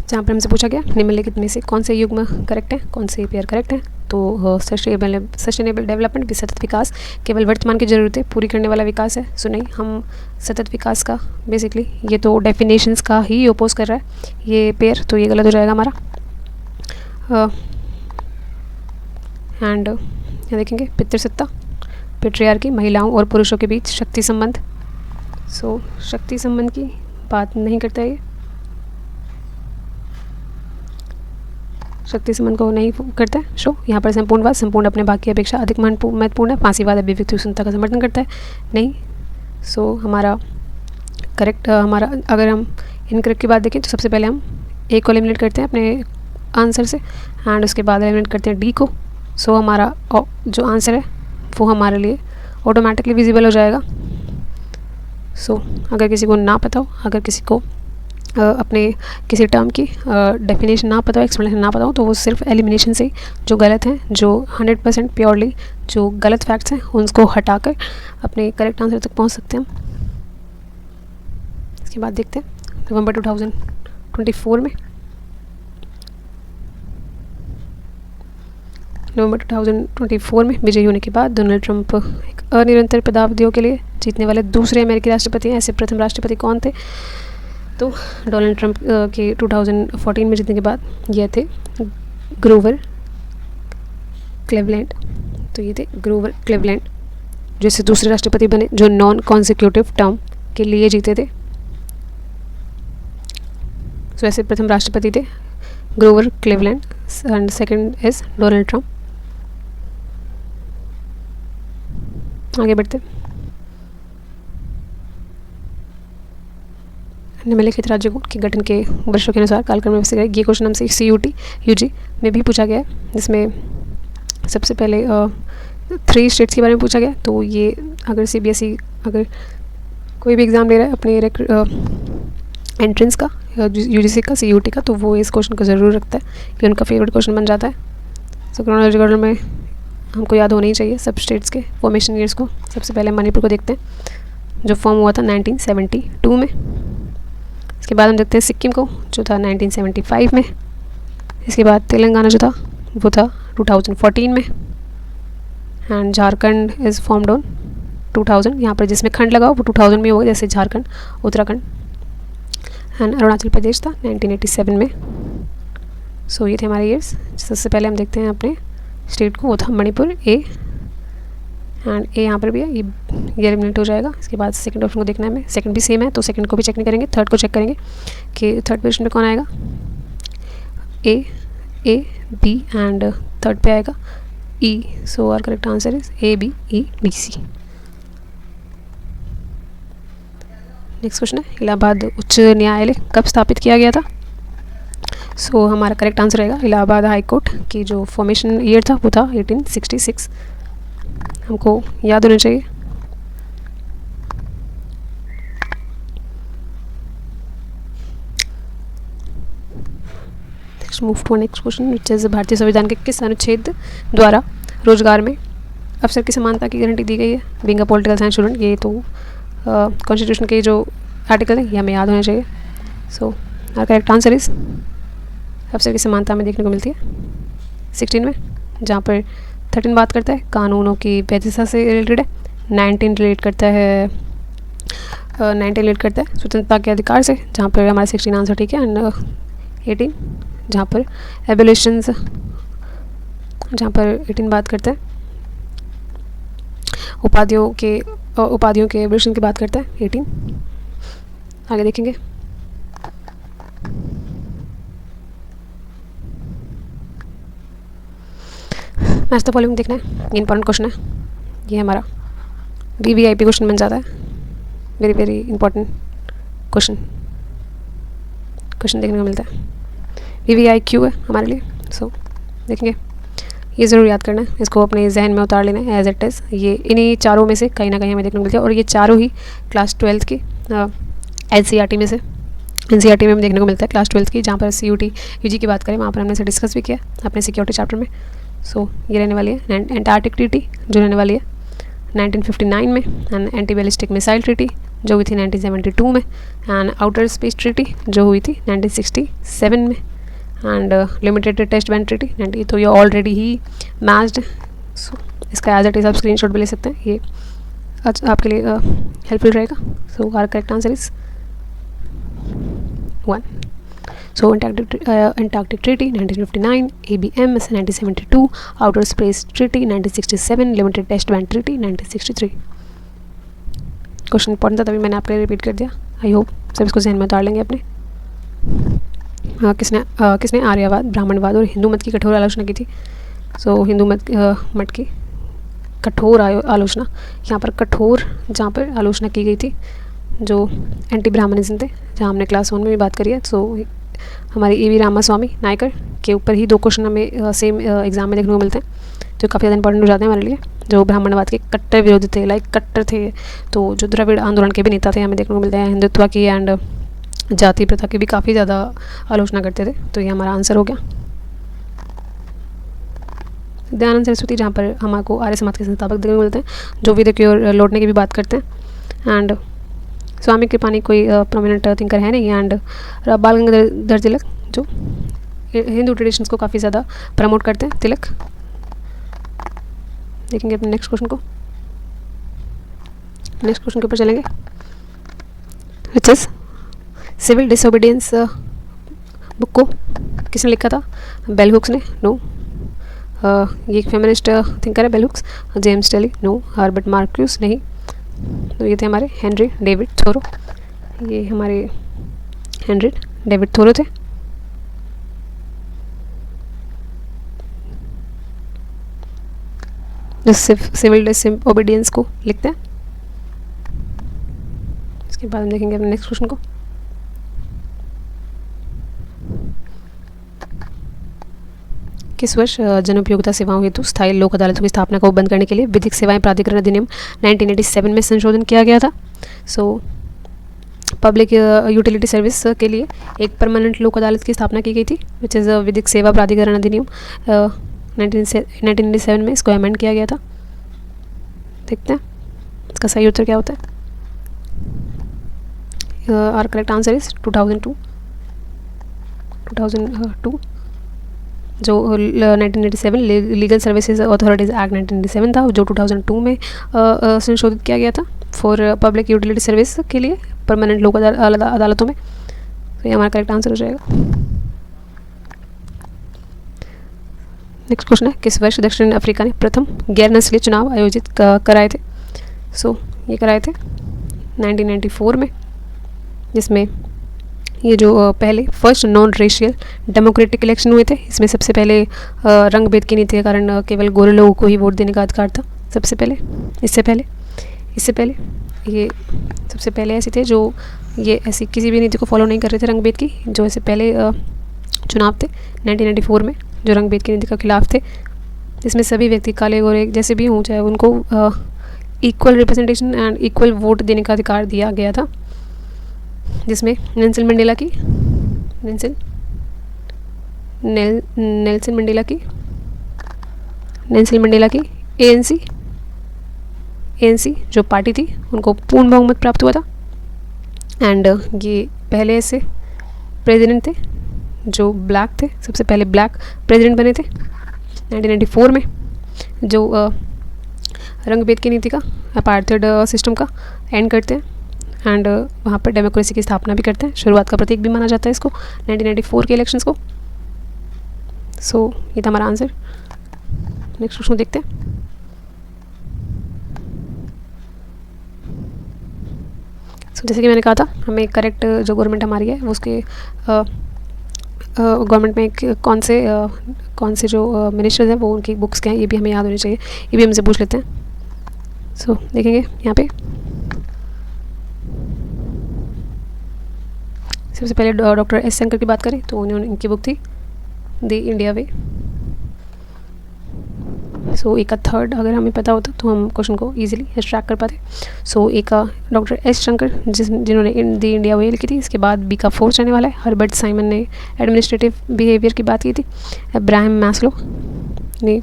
जहाँ पर हमसे पूछा गया निम्नलिखित में से कौन से युग्म करेक्ट है, कौन से पेयर करेक्ट है। तो सस्टेनेबल डेवलपमेंट भी सतत विकास केवल वर्तमान की ज़रूरतें पूरी करने वाला विकास है। सो नहीं, हम सतत विकास का बेसिकली ये तो डेफिनेशंस का ही ओपोज कर रहा है ये पेयर, तो ये गलत हो जाएगा हमारा। एंड यहाँ देखेंगे पितृसत्ता, पेट्रियार्की, महिलाओं और पुरुषों के बीच शक्ति संबंध। सो शक्ति संबंध की बात नहीं करता है ये, शक्ति संबंध को नहीं करता है शो। यहाँ पर संपूर्णवाद, संपूर्ण अपने भाग की अपेक्षा अधिक महत्वपूर्ण है। फांसीवाद अभिव्यक्ति स्वतंत्रता का समर्थन करता है, नहीं। सो हमारा करेक्ट, हमारा अगर हम इनकरेक्ट की बात देखें तो सबसे पहले हम A को एलिमिनेट करते हैं अपने आंसर से एंड उसके बाद एलिमिनेट करते हैं D को। सो हमारा जो आंसर है वो हमारे लिए ऑटोमेटिकली विजिबल हो जाएगा। सो अगर किसी को ना पता हो, अगर किसी को अपने किसी टर्म की डेफिनेशन ना पता हो, एक्सप्लेनेशन ना पता हो, तो वो सिर्फ एलिमिनेशन से जो गलत हैं, जो 100% प्योरली जो गलत फैक्ट्स हैं, उनको हटाकर अपने करेक्ट आंसर तक पहुंच सकते हैं। इसके बाद देखते हैं नवंबर 2024 में, नवंबर 2024 में विजयी होने के बाद डोनाल्ड ट्रंप एक अनिरंतर पदावधियों के लिए जीतने वाले दूसरे अमेरिकी राष्ट्रपति हैं। ऐसे प्रथम राष्ट्रपति कौन थे? तो डोनाल्ड ट्रंप के 2014 में जीतने के बाद ये थे ग्रोवर क्लीवलैंड। तो ये थे ग्रोवर क्लीवलैंड, जैसे दूसरे राष्ट्रपति बने जो नॉन कॉन्सिक्यूटिव टर्म के लिए जीते थे। तो ऐसे प्रथम राष्ट्रपति थे Grover Cleveland and second is Donald Trump. आगे बढ़ते, निम्नलिखित राज्यों के गठन के वर्षों के अनुसार कालक्रम में व्यवस्थित है। ये क्वेश्चन हमसे CUT UG में भी पूछा गया है, जिसमें सबसे पहले 3 स्टेट्स के बारे में पूछा गया। तो ये अगर CBSE अगर कोई भी एग्ज़ाम ले रहा है अपने एंट्रेंस का, UGC का, CUT का, तो वो इस क्वेश्चन को ज़रूर रखता है, ये उनका फेवरेट क्वेश्चन बन जाता है। सो क्रोनोलॉजिकल ऑर्डर में हमको याद होना ही चाहिए सब स्टेट्स के फॉर्मेशन ईयर्स को। सबसे पहले मणिपुर को देखते हैं जो फॉर्म हुआ था 1972 में। इसके बाद हम देखते हैं सिक्किम को जो था 1975 में। इसके बाद तेलंगाना जो था वो था 2014 में। And Jharkhand is formed on 2000, यहाँ पर जिसमें खंड लगा वो 2000 में होगा, जैसे झारखंड, उत्तराखंड। एंड अरुणाचल प्रदेश था 1987 में। सो ये थे हमारे ईयर्स। सबसे पहले हम देखते हैं अपने स्टेट को, वो था मणिपुर A एंड A यहाँ पर भी है, ये एलिमिनेट हो जाएगा। इसके बाद सेकंड ऑप्शन को देखना है हमें, सेकंड भी सेम है तो सेकंड को भी चेक नहीं करेंगे, थर्ड को चेक करेंगे कि थर्ड पोजीशन पे कौन आएगा। A B एंड थर्ड पे आएगा E। So our correct answer is A B E D C। Next question है इलाहाबाद उच्च न्यायालय कब स्थापित किया गया था। सो हमारा करेक्ट आंसर रहेगा इलाहाबाद हाई कोर्ट की जो फॉर्मेशन ईयर था वो था 1866। हमको याद होना चाहिए। Move to next question which is भारतीय संविधान के किस अनुच्छेद द्वारा रोजगार में अवसर की समानता की गारंटी दी गई है। Being a political science student, ये तो कॉन्स्टिट्यूशन के जो आर्टिकल है ये हमें याद होना चाहिए। So our correct answer is अफसर की समानता में देखने को मिलती है 16 में, जहाँ पर 13 बात करता है कानूनों की वैधता से रिलेटेड है, 19 रिलेट करता है 19 रिलेट करता है स्वतंत्रता के अधिकार से, जहाँ पर हमारा 16 आंसर ठीक है। एंड 18 जहाँ पर एबोलिशंस, जहाँ पर 18 बात करता है उपाधियों के एबोलिशन की बात करता है 18। आगे देखेंगे मैच द फॉलोइंग देखना है, ये इंपॉर्टेंट क्वेश्चन है, ये हमारा VVIP क्वेश्चन बन जाता है, वेरी वेरी इंपॉर्टेंट क्वेश्चन देखने को मिलता है। VVIQ है हमारे लिए, सो देखेंगे, ये ज़रूर याद करना है, इसको अपने जहन में उतार लेना है एज इट इज़। ये इन्हीं चारों में से कहीं ना कहीं हमें देखने को मिलता है, और ये चारों ही क्लास 12 की NCERT में से NCERT में देखने को मिलता है क्लास 12 की। जहाँ पर CUT UG की बात करें वहाँ पर हमने इसे डिस्कस भी किया अपने सिक्योरिटी चैप्टर में। सो ये रहने वाली है एंटार्कटिक ट्रीटी जो रहने वाली है 1959 में, and anti ballistic missile treaty जो हुई थी 1972 में, एंड आउटर स्पेस ट्रीटी जो हुई थी 1967 में, and limited test ban treaty 90। तो ये ऑलरेडी ही मैच्ड, सो इसका एज इट इज़ आप स्क्रीनशॉट भी ले सकते हैं, ये आपके लिए हेल्पफुल रहेगा। So our correct answer is 1। So Antarctic Treaty 1959, ABM 1972, Outer Space Treaty 1967, Limited Test Ban Treaty 1963। Question important था तभी मैंने आपके लिए रिपीट कर दिया, आई होप सब इसको जहन में उतार लेंगे अपने। किसने आर्यवाद, ब्राह्मणवाद और हिंदू मत की कठोर आलोचना की थी? सो हिंदू मत की कठोर आलोचना, यहाँ पर कठोर जहाँ पर आलोचना की गई थी जो एंटी ब्राह्मणिज्म थे, जहाँ हमने क्लास 1 में भी बात करी है। सो हमारे EV रामास्वामी नायकर के ऊपर ही 2 क्वेश्चन हमें सेम एग्जाम में देखने को मिलते हैं जो काफ़ी ज़्यादा इंपॉर्टेंट हो जाते हैं हमारे लिए, जो ब्राह्मणवाद के कट्टर विरोधी थे, लाइक कट्टर थे, तो जो द्रविड़ आंदोलन के भी नेता थे हमें देखने को मिलते हैं, हिंदुत्व की एंड जाति प्रथा की भी काफ़ी ज़्यादा आलोचना करते थे। तो ये हमारा आंसर हो गया। दयानंद सरस्वती जहाँ पर हमारे आर्य समाज के संस्थापक देखने को मिलते हैं, जो विद्या की ओर लौटने की भी बात करते हैं, एंड स्वामी कृपानी कोई प्रोमिनेंट थिंकर है नहीं, एंड बाल गंगाधर तिलक जो हिंदू ट्रेडिशंस को काफ़ी ज़्यादा प्रमोट करते हैं, तिलक। देखेंगे अपने नेक्स्ट क्वेश्चन के ऊपर चलेंगे, which is civil disobedience book को किसने लिखा था? बेल हुक्स ने? नो। ये एक फेमिनिस्ट थिंकर है Bell Hooks. James Tully? No. Herbert Marcuse? नहीं। तो ये थे हमारे हेनरी डेविड थोरो, ये हमारे हेनरी डेविड थोरो थे। जो सिविल डिसोबीडियंस को लिखते हैं। इसके बाद हम देखेंगे अपने नेक्स्ट क्वेश्चन को। किस वर्ष जनोपयोगिता सेवाओं हेतु स्थायी लोक अदालतों की स्थापना को बंद करने के लिए विधिक सेवाएं प्राधिकरण अधिनियम 1987 में संशोधन किया गया था? सो पब्लिक यूटिलिटी सर्विस के लिए एक परमानेंट लोक अदालत की स्थापना की गई थी, विच इज़ विधिक सेवा प्राधिकरण अधिनियम 1987 में इसको अमेंड किया गया था। देखते हैं इसका सही उत्तर क्या होता है। आवर करेक्ट आंसर इज 2002 जो 1987 लीगल सर्विसेज अथॉरिटीज़ एक्ट 1987 था, जो 2002 में संशोधित किया गया था फॉर पब्लिक यूटिलिटी सर्विस के लिए परमानेंट लोक अदालतों में। तो ये हमारा करेक्ट आंसर हो जाएगा। नेक्स्ट क्वेश्चन है, किस वर्ष दक्षिण अफ्रीका ने प्रथम गैर नस्लीय चुनाव आयोजित कराए थे? सो ये कराए थे 1994 में, जिसमें ये जो पहले first non racial democratic election हुए थे। इसमें सबसे पहले रंग भेद की नीति के कारण केवल गोरे लोगों को ही वोट देने का अधिकार था। इससे पहले ये सबसे पहले ऐसे थे जो ये ऐसी किसी भी नीति को फॉलो नहीं कर रहे थे रंग भेद की। जो ऐसे पहले चुनाव थे 1994 में जो रंग भेद की नीति के खिलाफ थे, जिसमें सभी व्यक्ति काले गोरे जैसे भी हों चाहे उनको equal representation and equal vote देने का अधिकार दिया गया था, जिसमें नेल्सन मंडेला की ANC जो पार्टी थी उनको पूर्ण बहुमत प्राप्त हुआ था। एंड ये पहले ऐसे प्रेसिडेंट थे जो ब्लैक थे, सबसे पहले ब्लैक प्रेसिडेंट बने थे 1994 में, जो रंग भेद की नीति का, अपार्थाइड सिस्टम का एंड करते हैं एंड वहाँ पर डेमोक्रेसी की स्थापना भी करते हैं। शुरुआत का प्रतीक भी माना जाता है इसको 1994 के इलेक्शंस को। सो ये था हमारा आंसर। नेक्स्ट क्वेश्चन देखते हैं। सो जैसे कि मैंने कहा था, हमें करेक्ट जो गवर्नमेंट हमारी है वो उसके गवर्नमेंट में कौन से जो मिनिस्टर्स हैं वो उनकी बुक्स क्या हैं ये भी हमें याद होनी चाहिए, ये भी हमसे पूछ लेते हैं। सो देखेंगे यहाँ पे सबसे पहले डॉक्टर एस शंकर की बात करें तो उन्होंने इनकी बुक थी द इंडिया वे। सो एक का थर्ड अगर हमें पता होता तो हम क्वेश्चन को इजीली ट्रैक कर पाते। सो एक का डॉक्टर एस शंकर जिन्होंने द इंडिया वे लिखी थी। इसके बाद बी का फोर्थ रहने वाला है, हर्बर्ट साइमन ने एडमिनिस्ट्रेटिव बिहेवियर की बात की थी। अब्राहम मैस्लो ने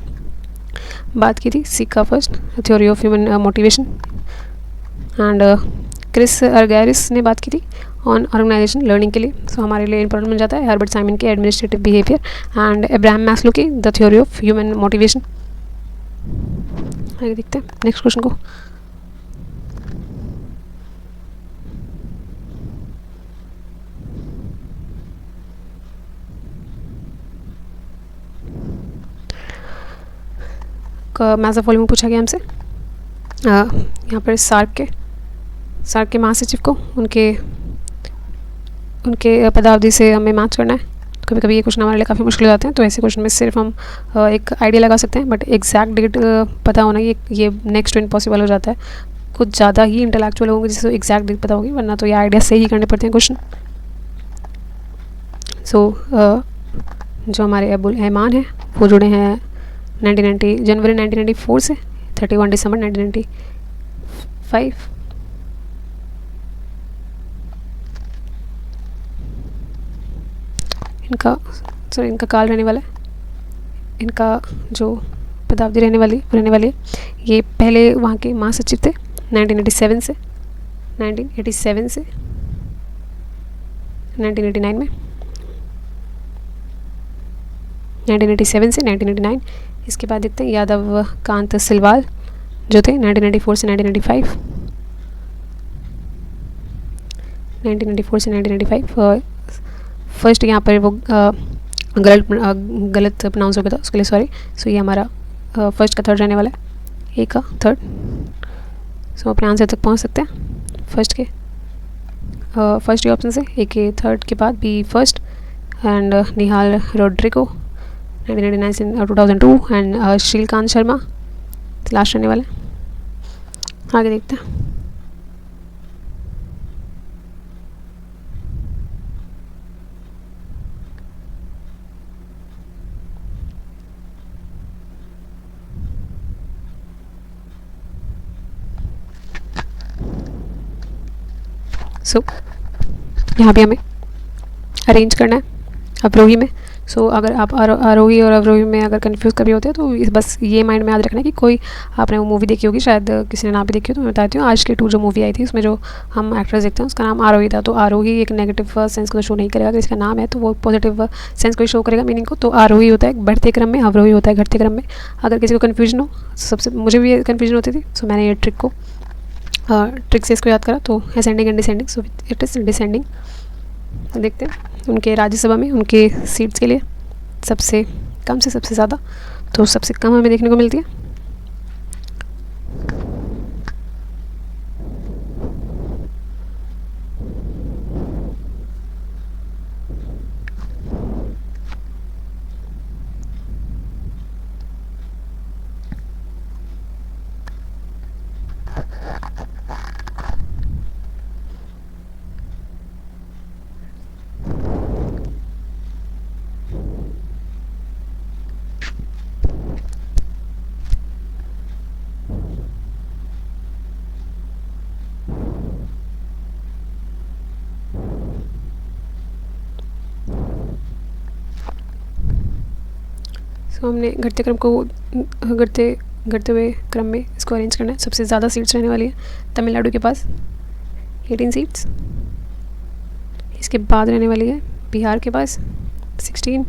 बात की थी सी का first theory of human motivation and Chris Argyris ने बात की थी ऑन ऑर्गेनाइजेशन लर्निंग के लिए। सो हमारे लिए इंपॉर्टेंट बन जाता है हर्बर्ट साइमन के administrative behaviour and Abraham Maslow की the theory of human motivation. आगे देखते हैं नेक्स्ट क्वेश्चन को। मैथ्स ऑफ वॉल्यूम पूछा गया हमसे। यहाँ पर सार्क के महासचिव को उनके पदावधि से हमें मैच करना है। कभी कभी ये क्वेश्चन हमारे लिए काफ़ी मुश्किल हो जाते हैं, तो ऐसे क्वेश्चन में सिर्फ हम एक आइडिया लगा सकते हैं, बट एग्जैक्ट डेट पता होना ये नेक्स्ट टू इम्पॉसिबल हो जाता है। कुछ ज़्यादा ही इंटेलेक्चुअल होंगे जिससे एग्जैक्ट डेट पता होगी, वरना तो ये आइडिया से ही करने पड़ते हैं क्वेश्चन। सो जो हमारे अबुल रहमान हैं वो जुड़े हैं जनवरी 1994 से 31 दिसंबर 1995। इनका काल रहने वाला है, इनका जो पदावधि रहने वाली है। ये पहले वहाँ के महासचिव थे 1987 से 1989 में, 1987 से 1989। इसके बाद देखते हैं यादव कांत सिलवाल जो थे 1994 से 1995, 1994 से 1995। फर्स्ट यहाँ पर वो गलत प्रोनाउंस हो गया था, उसके लिए सॉरी। सो ये हमारा फर्स्ट का थर्ड रहने वाला है, ए का थर्ड। सो अपने आंसर तक पहुँच सकते हैं फर्स्ट के। फर्स्ट के ऑप्शन से ए के थर्ड के बाद B first and Nihal Rodrigo 1999 से 2002 एंड श्रीकांत शर्मा लास्ट रहने वाला है। आगे देखते हैं। सो यहाँ पे हमें अरेंज करना है अवरोही में। सो अगर आप आरोही और अवरोही में अगर कंफ्यूज कभी होते हैं तो बस ये माइंड में याद रखना है कि कोई आपने वो मूवी देखी होगी, शायद किसी ने ना भी देखी हो तो मैं बताती हूँ। आज की 2 जो मूवी आई थी उसमें जो हम एक्ट्रेस देखते हैं उसका नाम आरोही था। तो आरोही एक नेगेटिव सेंस को तो शो नहीं करेगा, अगर इसका नाम है तो वो पॉजिटिव सेंस को ही शो करेगा मीनिंग को। तो आरोही होता है बढ़ते क्रम में, अवरोही होता है घटते क्रम में। अगर किसी को कन्फ्यूजन हो, सबसे मुझे भी ये कन्फ्यूजन होती थी, सो मैंने ये ट्रिक से इसको याद करा। तो ascending and descending, so it is descending. देखते हैं उनके राज्यसभा में उनके सीट्स के लिए सबसे कम से सबसे ज़्यादा, तो सबसे कम हमें देखने को मिलती है तो हमने घटते हुए क्रम में इसको अरेंज करना है। सबसे ज़्यादा सीट्स रहने वाली है तमिलनाडु के पास 18 सीट्स। इसके बाद रहने वाली है बिहार के पास 16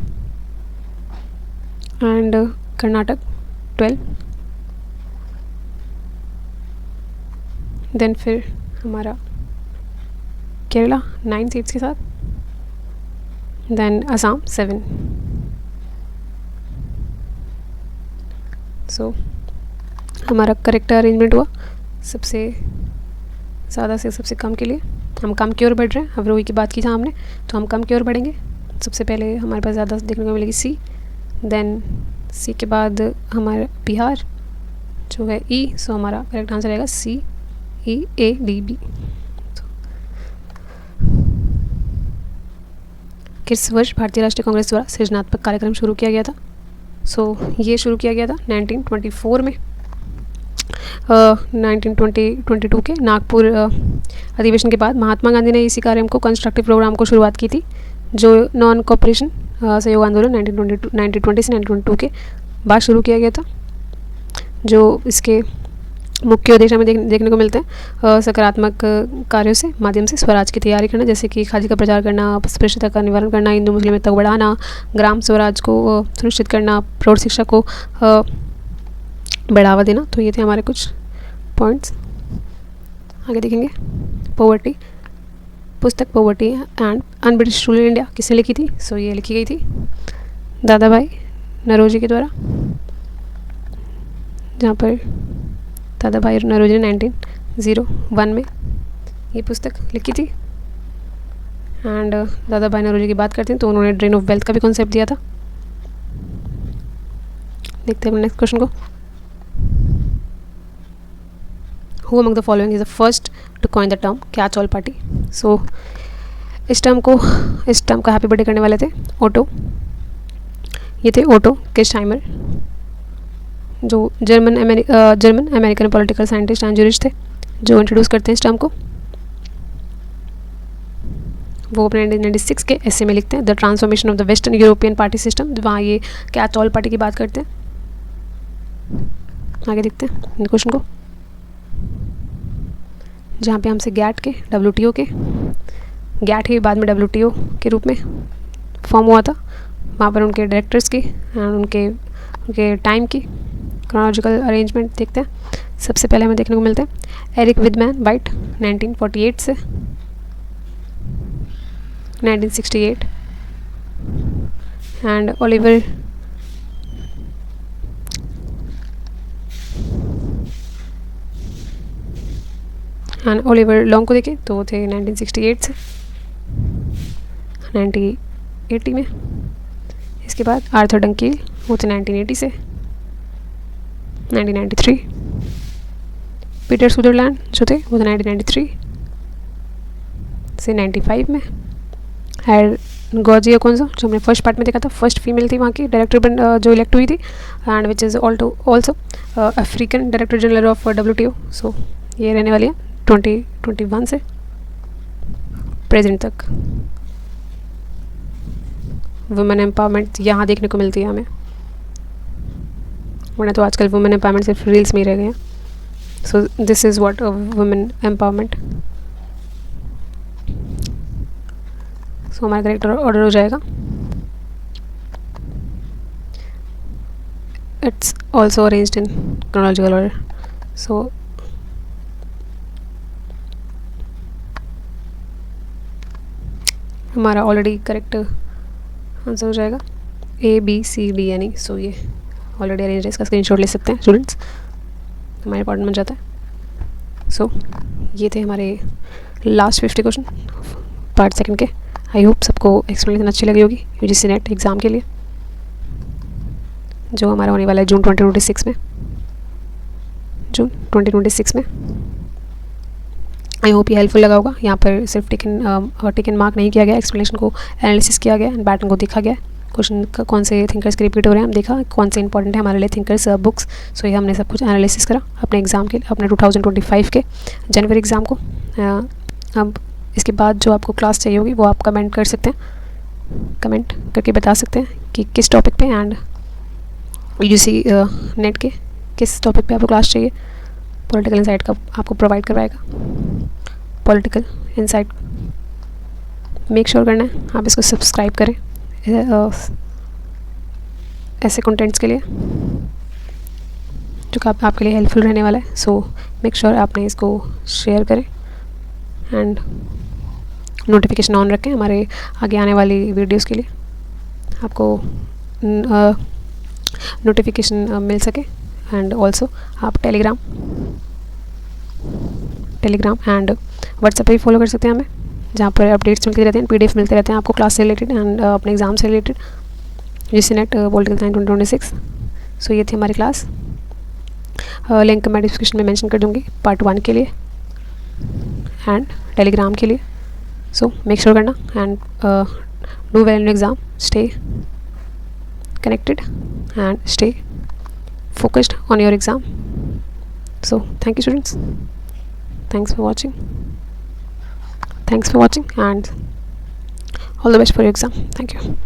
एंड कर्नाटक 12, देन फिर हमारा केरला 9 सीट्स के साथ, देन असम 7। सो हमारा करेक्ट अरेंजमेंट हुआ सबसे ज़्यादा से सबसे कम के लिए। हम कम की ओर बढ़ रहे हैं, अवरोही की बात की था हमने, तो हम कम की ओर बढ़ेंगे। सबसे पहले हमारे पास ज़्यादा देखने को मिलेगी सी, देन सी के बाद हमारा बिहार जो है ई, सो हमारा करेक्ट आंसर रहेगा सी ई ए डी बी। किस वर्ष भारतीय राष्ट्रीय कांग्रेस द्वारा सृजनात्मक कार्यक्रम शुरू किया गया था? सो ये शुरू किया गया था 1924 में। 1922 के नागपुर अधिवेशन के बाद महात्मा गांधी ने इसी कार्यक्रम को कंस्ट्रक्टिव प्रोग्राम को शुरुआत की थी, जो नॉन कॉपरेशन सहयोग आंदोलन 1920 से 1922 के बाद शुरू किया गया था। जो इसके मुख्य उद्देश्य हमें देखने को मिलते हैं सकारात्मक कार्यों से माध्यम से स्वराज की तैयारी करना, जैसे कि खादी का प्रचार करना, अस्पृश्यता का निवारण करना, हिंदू मुस्लिम एकता को बढ़ाना, ग्राम स्वराज को सुनिश्चित करना, प्रौढ़ शिक्षा को बढ़ावा देना। तो ये थे हमारे कुछ पॉइंट्स। आगे देखेंगे पॉवर्टी। पुस्तक poverty and un British rule in India किसने लिखी थी? सो ये लिखी गई थी दादा भाई नौरोजी के द्वारा, जहाँ पर दादा भाई नौरोजी ने 1901 में ये पुस्तक लिखी थी। एंड दादा भाई नौरोजी की बात करते हैं तो उन्होंने ड्रेन ऑफ वेल्थ का भी कॉन्सेप्ट दिया था। देखते हैं नेक्स्ट क्वेश्चन को। Who among the following is the first to coin the term catch all party? So इस टर्म का हैप्पी बर्थडे करने वाले थे ओटो। ये थे ओटो किर्चहाइमर, जो German American political scientist and jurist थे, जो इंट्रोड्यूस करते हैं इस टर्म को। वो अपने 1996 के ऐसे में लिखते हैं the transformation of the western European party system, वहाँ ये कैच ऑल पार्टी की बात करते हैं। आगे देखते हैं क्वेश्चन को, जहाँ पे हमसे गैट के WTO के गैट ही बाद में WTO के रूप में फॉर्म हुआ था। वहाँ पर उनके डायरेक्टर्स की एंड उनके टाइम की क्रोनोलॉजिकल अरेंजमेंट देखते हैं। सबसे पहले हमें देखने को मिलते हैं एरिक विदमैन वाइट 1948 से 1968 एंड ओलिवर लॉन्ग को देखें तो वो थे 1968 से 1980 में। इसके बाद आर्थर डंकील वो थे 1980 से 1993। पीटर सुदरलैंड जो थे वो थे 1993 से 95 में। एंड गॉर्जिया कोंजो जो हमने फर्स्ट पार्ट में देखा था, फर्स्ट फीमेल थी वहाँ की डायरेक्टर जो इलेक्ट हुई थी, and which is also African director general of WTO। सो ये रहने वाली है 2021 से प्रेजेंट तक। वुमेन एम्पावरमेंट यहाँ देखने को मिलती है हमें, वरना तो आजकल वुमेन एम्पावरमेंट सिर्फ रील्स में ही रह गए हैं। So this is what women empowerment. So हमारा करेक्ट ऑर्डर हो जाएगा, it's also arranged in chronological order. So हमारा ऑलरेडी करेक्ट आंसर हो जाएगा ABCD। सो ये ऑलरेडी अरेंज है, इसका स्क्रीनशॉट ले सकते हैं स्टूडेंट्स, हमारे इंपॉर्टेंट बन जाता है। सो ये थे हमारे लास्ट 50 क्वेश्चन पार्ट सेकंड के। आई होप सबको एक्सप्लेनेशन अच्छी लगी होगी UGC नेट एग्ज़ाम के लिए, जो हमारा होने वाला है जून 2026 में। आई होप ये हेल्पफुल लगा होगा। यहाँ पर सिर्फ टेकन मार्क नहीं किया गया, एक्सप्लेनेशन को एनालिसिस किया गया एंड पैटर्न को देखा गया। क्वेश्चन का कौन से थिंकर्स के रिपीट हो रहे हैं हम देखा, कौन से इंपॉर्टेंट है हमारे लिए थिंकर्स बुक्स। सो ये हमने सब कुछ एनालिसिस करा अपने एग्ज़ाम के लिए, अपने 2025 के जनवरी एग्ज़ाम को। अब इसके बाद जो आपको क्लास चाहिए होगी वो आप कमेंट कर सकते हैं, कमेंट करके बता सकते हैं कि किस टॉपिक पे एंड UGC नेट के किस टॉपिक पे आपको क्लास चाहिए। पॉलिटिकल इंसाइट का आपको प्रोवाइड करवाएगा। पॉलिटिकल इंसाइट मेक श्योर करना है आप इसको सब्सक्राइब करें ऐसे कंटेंट्स के लिए जो कि आपके लिए हेल्पफुल रहने वाला है। सो मेक श्योर आपने इसको शेयर करें एंड नोटिफिकेशन ऑन रखें हमारे आगे आने वाली वीडियोस के लिए, आपको नोटिफिकेशन मिल सके। एंड ऑल्सो आप टेलीग्राम एंड व्हाट्सएप पे भी फॉलो कर सकते हैं हमें, जहाँ पर अपडेट्स मिलते रहते हैं, PDF मिलते रहते हैं आपको क्लास से रिलेटेड एंड अपने एग्ज़ाम से related, UGC net political science 2026। सो ये थी हमारी क्लास। लिंक मैं डिस्क्रिप्शन में मेंशन कर दूँगी पार्ट 1 के लिए एंड टेलीग्राम के लिए। सो मेक श्योर करना and do well in exam, stay connected and stay focused on your exam. So thank you students, thanks for watching and all the best for your exam. Thank you.